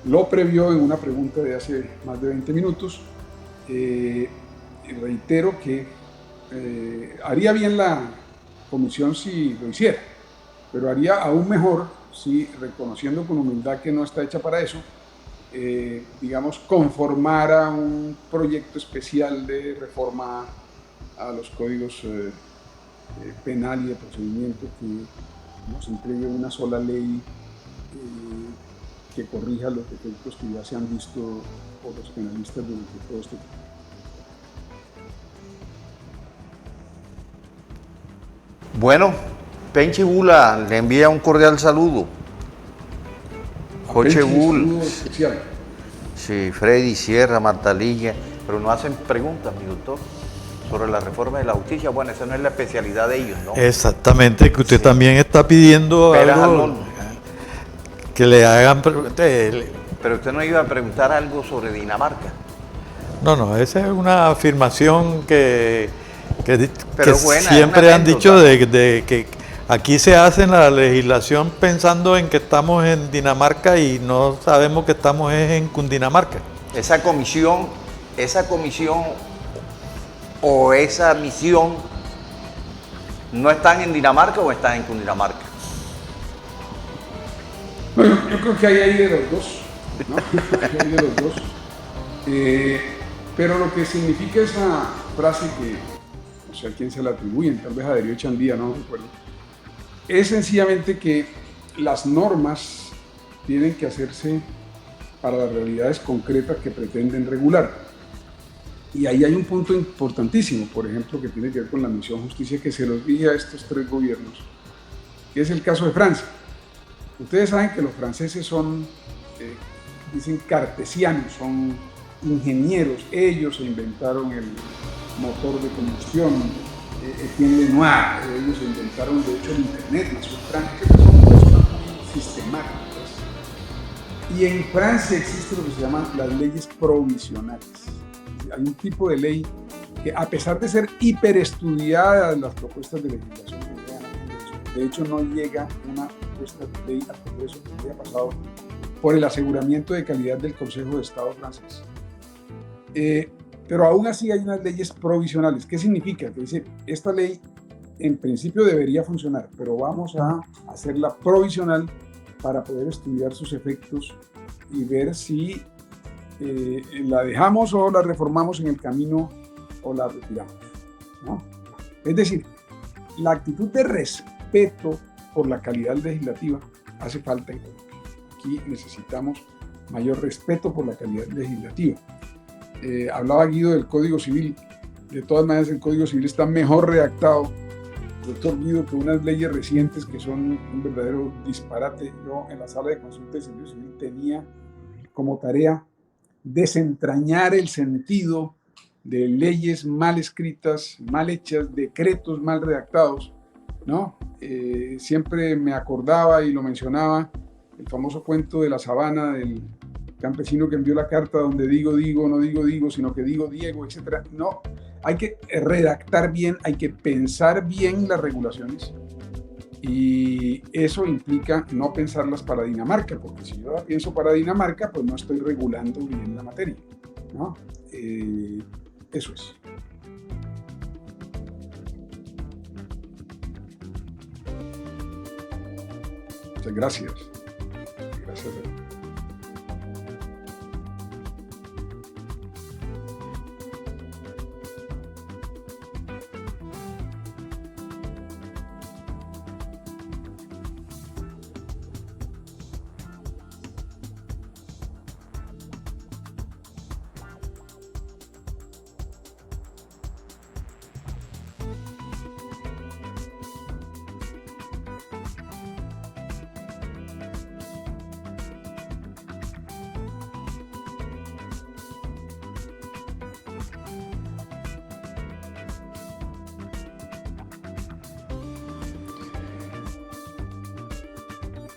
lo previó en una pregunta de hace más de 20 minutos. Reitero que haría bien la comisión si lo hiciera, pero haría aún mejor si, reconociendo con humildad que no está hecha para eso, digamos, conformara un proyecto especial de reforma a los códigos penal y de procedimiento que nos entregue una sola ley que corrija los defectos que ya se han visto por los penalistas durante todo este tiempo. Bueno, Penchi Bula le envía un cordial saludo. Joche Bula. Especial. Sí, Freddy Sierra, Martalilla, pero no hacen preguntas, mi doctor, sobre la reforma de la justicia. Bueno, esa no es la especialidad de ellos, ¿no? Exactamente, que usted también está pidiendo algo que le hagan preguntas. Pero usted no iba a preguntar algo sobre Dinamarca. No, esa es una afirmación que buena, siempre han dicho de que aquí se hace la legislación pensando en que estamos en Dinamarca y no sabemos que estamos en Cundinamarca. Esa comisión o esa misión no están en Dinamarca o están en Cundinamarca. Bueno, yo creo que hay de los dos, ¿no? Hay de los dos. Pero lo que significa esa frase que no sé a quién se la atribuyen, tal vez a Darío Chandía, no recuerdo, es sencillamente que las normas tienen que hacerse para las realidades concretas que pretenden regular. Y ahí hay un punto importantísimo, por ejemplo, que tiene que ver con la misión justicia que se los dije a estos tres gobiernos, que es el caso de Francia. Ustedes saben que los franceses son, dicen, cartesianos, son ingenieros. Ellos se inventaron el motor de combustión, Etienne Lenoir, ellos se inventaron de hecho el internet, nació en Francia, son personas muy sistemáticas. Y en Francia existe lo que se llaman las leyes provisionales. Hay un tipo de ley que, a pesar de ser hiperestudiada en las propuestas de legislación que llegan al Congreso, de hecho no llega una propuesta de ley al Congreso que haya pasado por el aseguramiento de calidad del Consejo de Estado francés. Pero aún así hay unas leyes provisionales. ¿Qué significa? Que dice, esta ley en principio debería funcionar, pero vamos a hacerla provisional para poder estudiar sus efectos y ver si la dejamos o la reformamos en el camino o la retiramos, ¿no? Es decir, la actitud de respeto por la calidad legislativa hace falta en Colombia. Aquí necesitamos mayor respeto por la calidad legislativa. Hablaba Guido del Código Civil. De todas maneras, el Código Civil está mejor redactado, doctor Guido, que unas leyes recientes que son un verdadero disparate. Yo en la sala de consulta de servicio civil tenía como tarea desentrañar el sentido de leyes mal escritas, mal hechas, decretos mal redactados, ¿no? Siempre me acordaba y lo mencionaba el famoso cuento de la sabana del campesino que envió la carta donde digo, no digo, sino que digo Diego, etc. No, hay que redactar bien, hay que pensar bien las regulaciones y eso implica no pensarlas para Dinamarca, porque si yo la pienso para Dinamarca, pues no estoy regulando bien la materia, ¿no? Eso es. Muchas gracias. Gracias.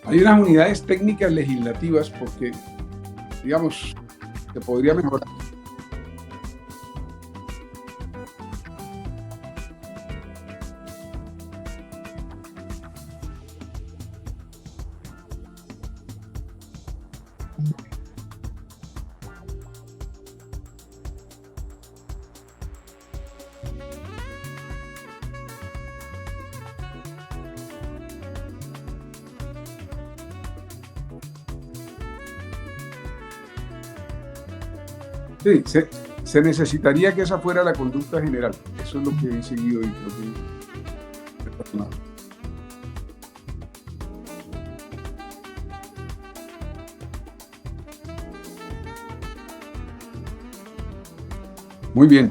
Hay unas unidades técnicas legislativas porque, digamos, se podría mejorar. Sí, se necesitaría que esa fuera la conducta general. Eso es lo que he seguido y creo que... Muy bien.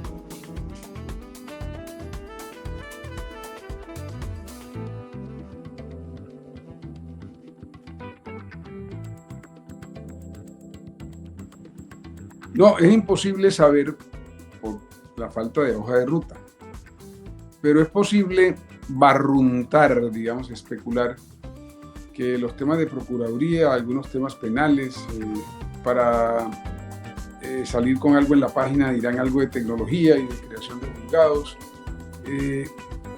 No, es imposible saber por la falta de hoja de ruta, pero es posible barruntar, digamos, especular que los temas de procuraduría, algunos temas penales, para salir con algo en la página dirán algo de tecnología y de creación de juzgados,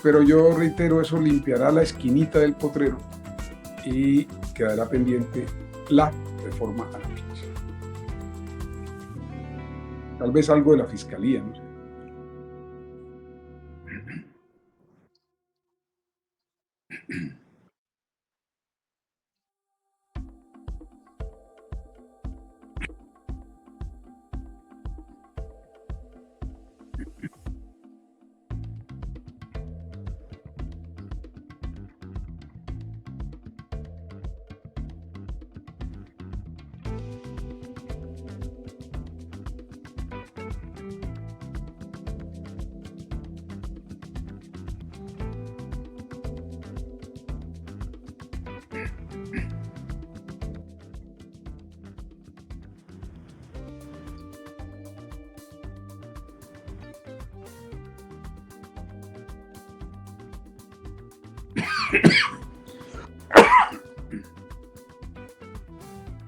pero yo reitero, eso limpiará la esquinita del potrero y quedará pendiente la reforma a la justicia. Tal vez algo de la fiscalía, no sé.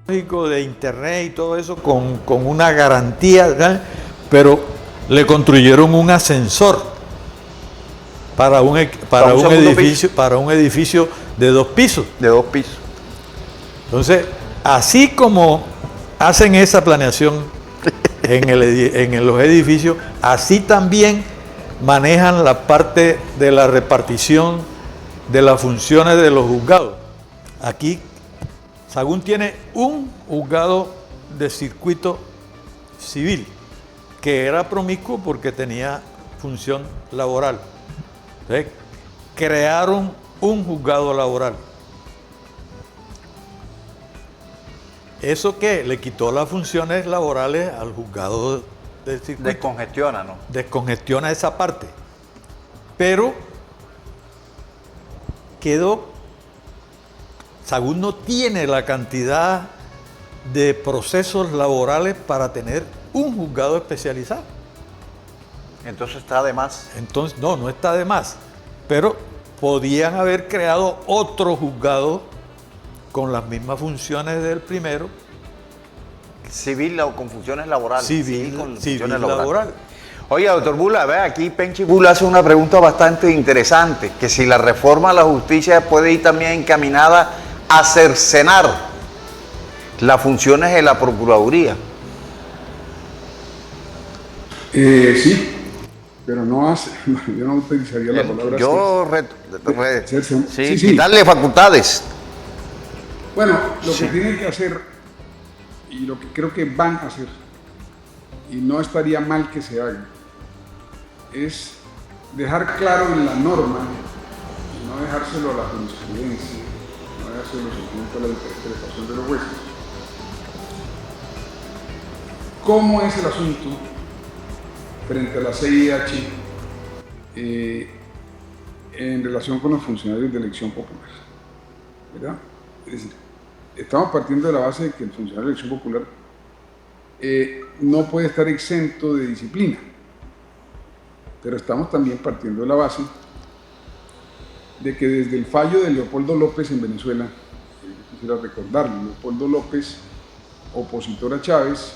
de internet y todo eso con una garantía, ¿verdad? Pero le construyeron un ascensor para un edificio de 2 pisos. De 2 pisos. Entonces, así como hacen esa planeación en los edificios, así también manejan la parte de la repartición de las funciones de los juzgados. Aquí Sagún tiene un juzgado de circuito civil que era promiscuo porque tenía función laboral. Entonces, crearon un juzgado laboral. ¿Eso qué? Le quitó las funciones laborales al juzgado de circuito. Descongestiona, ¿no? Descongestiona esa parte. Pero quedó... Sagún no tiene la cantidad de procesos laborales para tener un juzgado especializado. Entonces está de más. Entonces, no está de más. Pero podían haber creado otro juzgado con las mismas funciones del primero. Civil o con funciones laborales. Civil laboral. Oiga, doctor Bula, ve, aquí Penchi Bula hace una pregunta bastante interesante, que si la reforma a la justicia puede ir también encaminada a cercenar las funciones de la Procuraduría. Sí, pero no hace, yo no utilizaría la palabra. Quitarle facultades. Bueno, lo que tienen que hacer y lo que creo que van a hacer, y no estaría mal que se haga, es dejar claro en la norma y no dejárselo a la jurisprudencia, no dejárselo simplemente a la interpretación de los jueces. ¿Cómo es el asunto frente a la CIDH en relación con los funcionarios de elección popular? ¿Verdad? Es decir, estamos partiendo de la base de que el funcionario de elección popular no puede estar exento de disciplina, pero estamos también partiendo de la base de que desde el fallo de Leopoldo López en Venezuela, yo quisiera recordarlo, Leopoldo López, opositor a Chávez,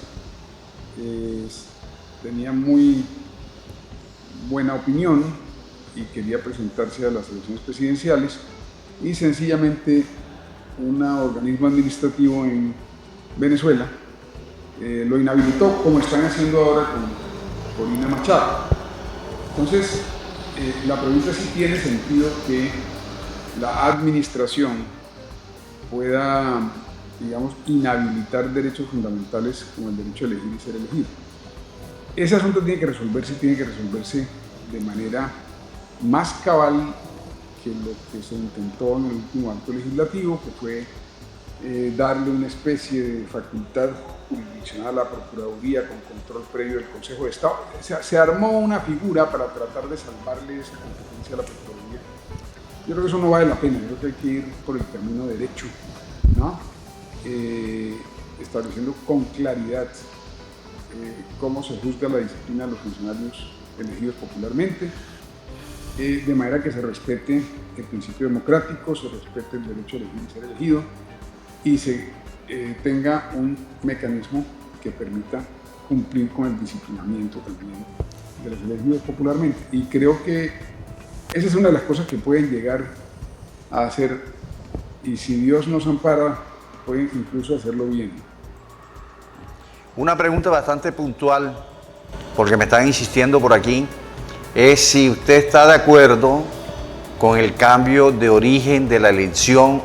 tenía muy buena opinión y quería presentarse a las elecciones presidenciales, y sencillamente un organismo administrativo en Venezuela lo inhabilitó, como están haciendo ahora con Corina Machado. Entonces, la pregunta es si tiene sentido que la administración pueda, digamos, inhabilitar derechos fundamentales como el derecho a elegir y ser elegido. Ese asunto tiene que resolverse de manera más cabal que lo que se intentó en el último acto legislativo, que fue darle una especie de facultad jurisdiccional a la Procuraduría con control previo del Consejo de Estado. Se armó una figura para tratar de salvarle esa competencia a la Procuraduría. Yo creo que eso no vale la pena, yo creo que hay que ir por el camino derecho, ¿no? Estableciendo con claridad cómo se juzga la disciplina de los funcionarios elegidos popularmente, de manera que se respete el principio democrático, se respete el derecho a elegir y ser elegido, y se tenga un mecanismo que permita cumplir con el disciplinamiento también de los elegidos popularmente. Y creo que esa es una de las cosas que pueden llegar a hacer, y si Dios nos ampara, pueden incluso hacerlo bien. Una pregunta bastante puntual, porque me están insistiendo por aquí, es si usted está de acuerdo con el cambio de origen de la elección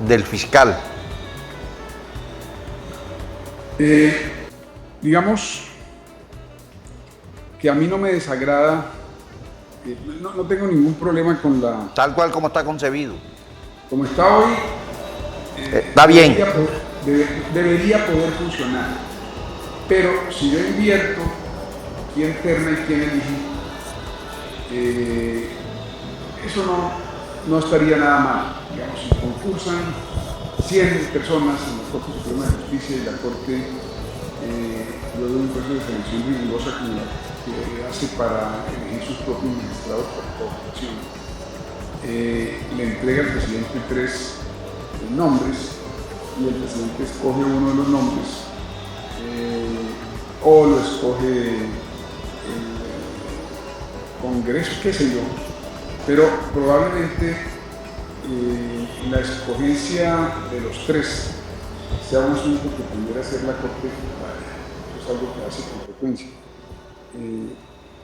del fiscal. Digamos que a mí no me desagrada, no tengo ningún problema con la... Tal cual como está concebido. Como está hoy, está bien. Debería poder funcionar. Pero si yo invierto quién terna y quién elige, eso no estaría nada mal. Digamos, si concursan 100 personas en la Corte Suprema de Justicia y la Corte luego de un proceso de selección rigurosa como la que hace para elegir sus propios magistrados por población, le entrega al presidente 3 nombres y el presidente escoge uno de los nombres o lo escoge el Congreso, qué sé yo, pero probablemente la escogencia de los 3 sea un asunto que pudiera ser la Corte Electoral. Eso es algo que hace con frecuencia,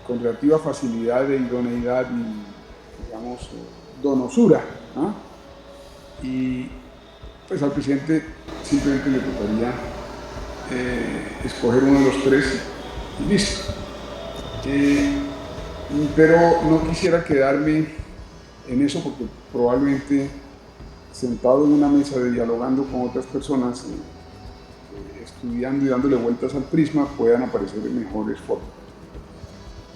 con relativa facilidad de idoneidad y, digamos, donosura, ¿no? Y pues al presidente simplemente le tocaría escoger uno de los 3 y listo. Pero no quisiera quedarme en eso porque probablemente sentado en una mesa dialogando con otras personas, estudiando y dándole vueltas al prisma, puedan aparecer mejores fórmulas.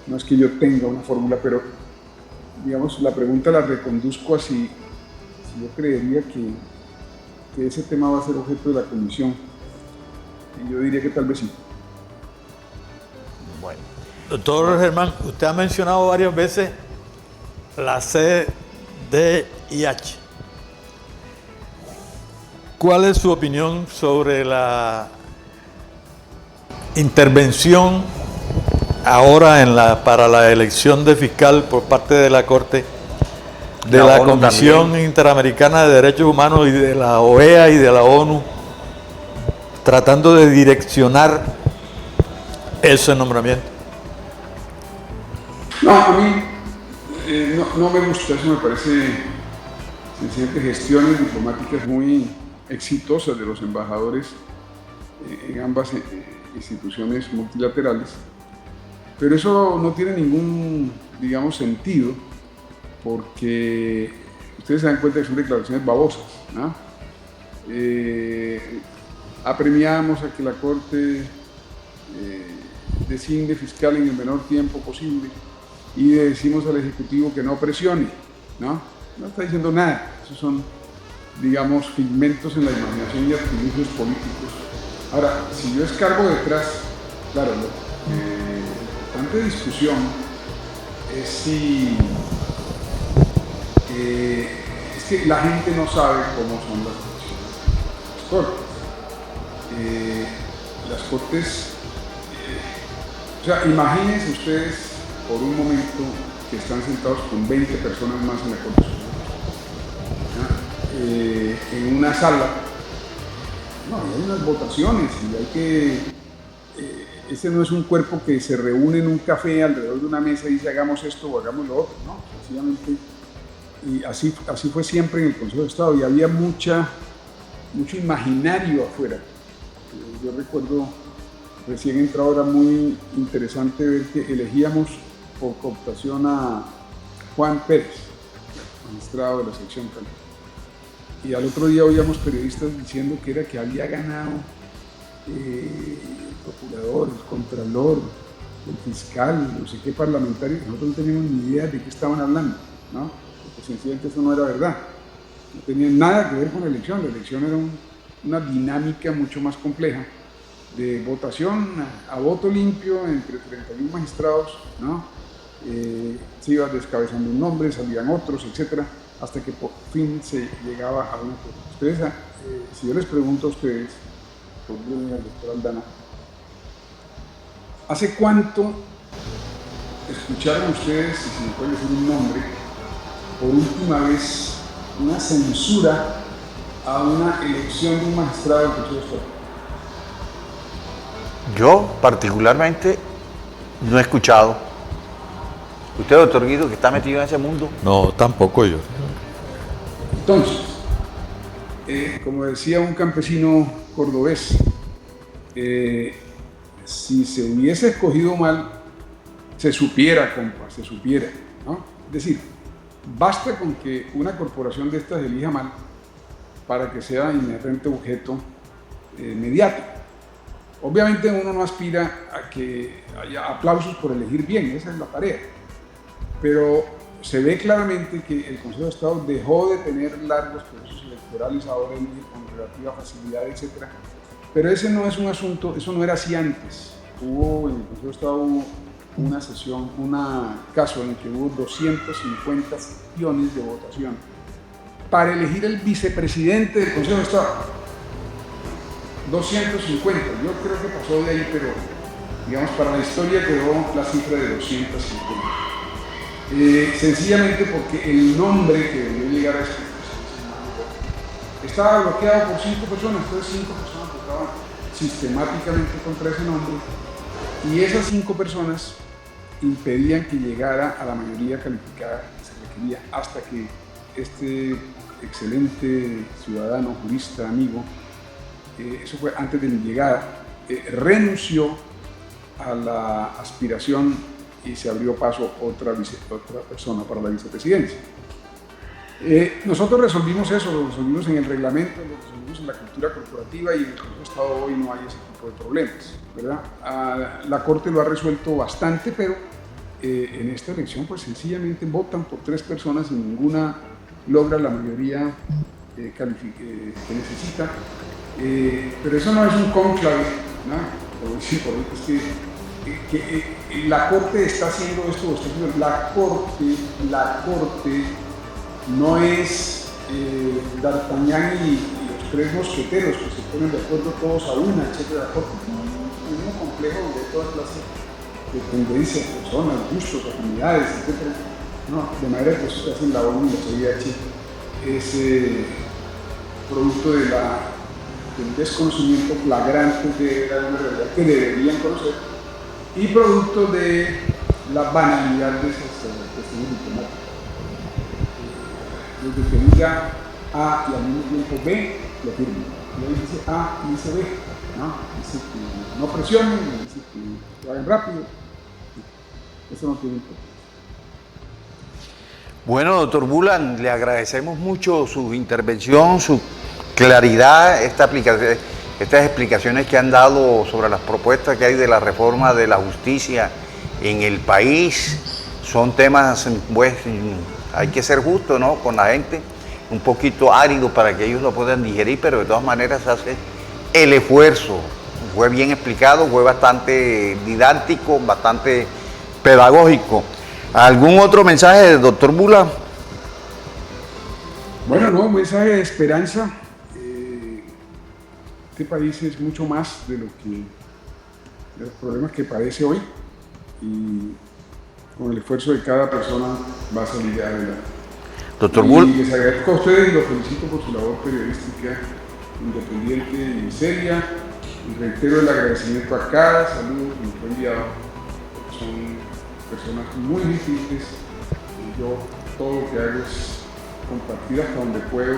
No es que yo tenga una fórmula, pero digamos, la pregunta la reconduzco así. Si yo creería que ese tema va a ser objeto de la comisión, y yo diría que tal vez sí. Bueno. Doctor Germán, usted ha mencionado varias veces la CDIH. ¿Cuál es su opinión sobre la intervención ahora para la elección de fiscal por parte de la Corte, de la Comisión Interamericana de Derechos Humanos y de la OEA y de la ONU, tratando de direccionar ese nombramiento? No, a mí no me gusta, eso me parece sencillamente gestiones diplomáticas muy exitosas de los embajadores en ambas instituciones multilaterales, pero eso no tiene ningún, digamos, sentido, porque ustedes se dan cuenta que son declaraciones babosas, ¿no? Apremiamos a que la Corte designe fiscal en el menor tiempo posible y le decimos al Ejecutivo que no presione, ¿no? No está diciendo nada, esos son, digamos, pigmentos en la imaginación y artilugios políticos. Ahora, si yo escargo detrás, claro, la importante discusión es si es que la gente no sabe cómo son las Cortes. Las Cortes, o sea, imagínense ustedes por un momento que están sentados con 20 personas más en la Corte Suprema, en una sala. No, hay unas votaciones y hay que... Este no es un cuerpo que se reúne en un café alrededor de una mesa y dice hagamos esto o hagamos lo otro, no, sencillamente. Y así fue siempre en el Consejo de Estado y había mucho imaginario afuera. Yo recuerdo, recién entrado, era muy interesante ver que elegíamos por cooptación a Juan Pérez, magistrado de la sección penal. Y al otro día oíamos periodistas diciendo que había ganado el procurador, el contralor, el fiscal, no sé qué parlamentario. Nosotros no teníamos ni idea de qué estaban hablando, ¿no? Porque sencillamente eso no era verdad. No tenía nada que ver con la elección. La elección era una dinámica mucho más compleja de votación a voto limpio entre 31 magistrados, ¿no? Se iba descabezando un nombre, salían otros, etcétera, hasta que por fin se llegaba a una cosa. Ustedes, si yo les pregunto a ustedes, por ejemplo, al doctor Aldana, ¿hace cuánto escucharon ustedes, si me pueden decir un nombre, por última vez una censura a una elección de un magistrado del Consejo de Estado? Yo particularmente no he escuchado. ¿Usted, doctor Guido, que está metido en ese mundo? No, tampoco yo. Entonces, como decía un campesino cordobés, si se hubiese escogido mal, se supiera, compa, se supiera, ¿no? Es decir, basta con que una corporación de estas elija mal para que sea inherente objeto mediático. Obviamente uno no aspira a que haya aplausos por elegir bien, esa es la tarea, pero se ve claramente que el Consejo de Estado dejó de tener largos procesos electorales, ahora elige con relativa facilidad, etc. Pero ese no es un asunto, eso no era así antes. Hubo en el Consejo de Estado una sesión, un caso en el que hubo 250 sesiones de votación para elegir el vicepresidente del Consejo de Estado. 250, yo creo que pasó de ahí, pero digamos para la historia quedó la cifra de 250. Sencillamente porque el nombre que debió llegar a este estaba bloqueado por 5 personas, entonces 5 personas votaban sistemáticamente contra ese nombre y esas 5 personas impedían que llegara a la mayoría calificada que se requería hasta que este excelente ciudadano, jurista, amigo, eso fue antes de mi llegada, renunció a la aspiración y se abrió paso otra persona para la vicepresidencia. Nosotros resolvimos eso, lo resolvimos en el reglamento, lo resolvimos en la cultura corporativa y en el Consejo de Estado hoy no hay ese tipo de problemas, ¿verdad? La Corte lo ha resuelto bastante, pero en esta elección pues sencillamente votan por 3 personas y ninguna logra la mayoría que necesita. Pero eso no es un cónclave, ¿no? Por decir, es que la Corte está haciendo esto, la Corte no es D'Artagnan y los 3 mosqueteros que se ponen de acuerdo todos a una, etc. La Corte es un complejo donde hay toda clase de tendencias, personas, gustos, afinidades, etc. No, de manera que eso que hacen la ONU y la CIH es producto de del desconocimiento flagrante de la realidad que deberían conocer y producto de la banalidad de esas cuestiones diplomáticas. Desde que diga A y al mismo tiempo B, lo firma. Y ahí dice A y dice B, ¿no? Dice que no presionen, dice que vayan rápido. Eso no tiene importancia. Bueno, doctor Bulan, le agradecemos mucho su intervención, su claridad, estas explicaciones que han dado sobre las propuestas que hay de la reforma de la justicia en el país. Son temas, pues, hay que ser justo, ¿no?, con la gente, un poquito árido para que ellos lo puedan digerir, pero de todas maneras se hace el esfuerzo. Fue bien explicado, fue bastante didáctico, bastante pedagógico. ¿Algún otro mensaje, doctor Bulan? Bueno, no, un mensaje de esperanza. Este país es mucho más de los problemas que padece hoy y con el esfuerzo de cada persona va a salir adelante. Doctor Y Bulan, les agradezco a ustedes y los felicito por su labor periodística independiente y seria. Y reitero el agradecimiento a cada saludo que nos fue enviado, porque son personas muy difíciles y yo todo lo que hago es compartir hasta donde puedo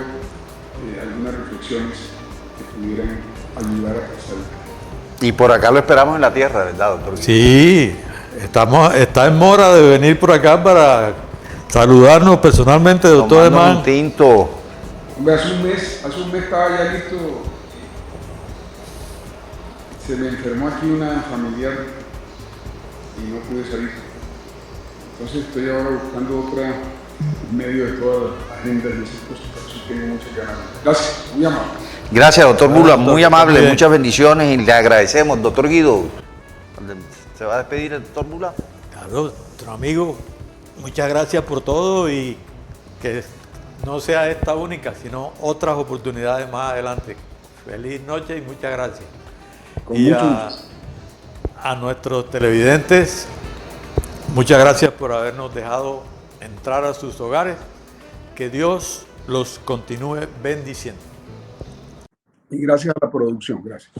algunas reflexiones que pudieran ayudar a pasar. y por acá lo esperamos en la tierra, ¿verdad, doctor? Sí, está en mora de venir por acá para saludarnos personalmente, doctor Tomando Emán. un tinto. Hombre, hace un mes estaba ya listo. Se me enfermó aquí una familiar y no pude salir. Entonces estoy ahora buscando otra en medio de todas las agendas y esas cosas, pero sí tengo muchas ganas. Gracias, muy amable. Gracias, doctor Bulan, doctor, muy amable, bien. muchas bendiciones y le agradecemos. Doctor Guido, ¿se va a despedir el doctor Bulan? Claro, nuestro amigo, muchas gracias por todo y que no sea esta única, sino otras oportunidades más adelante. Feliz noche y muchas gracias. Con Y mucho a nuestros televidentes, muchas gracias por habernos dejado entrar a sus hogares. Que Dios los continúe bendiciendo. Y gracias a la producción, gracias.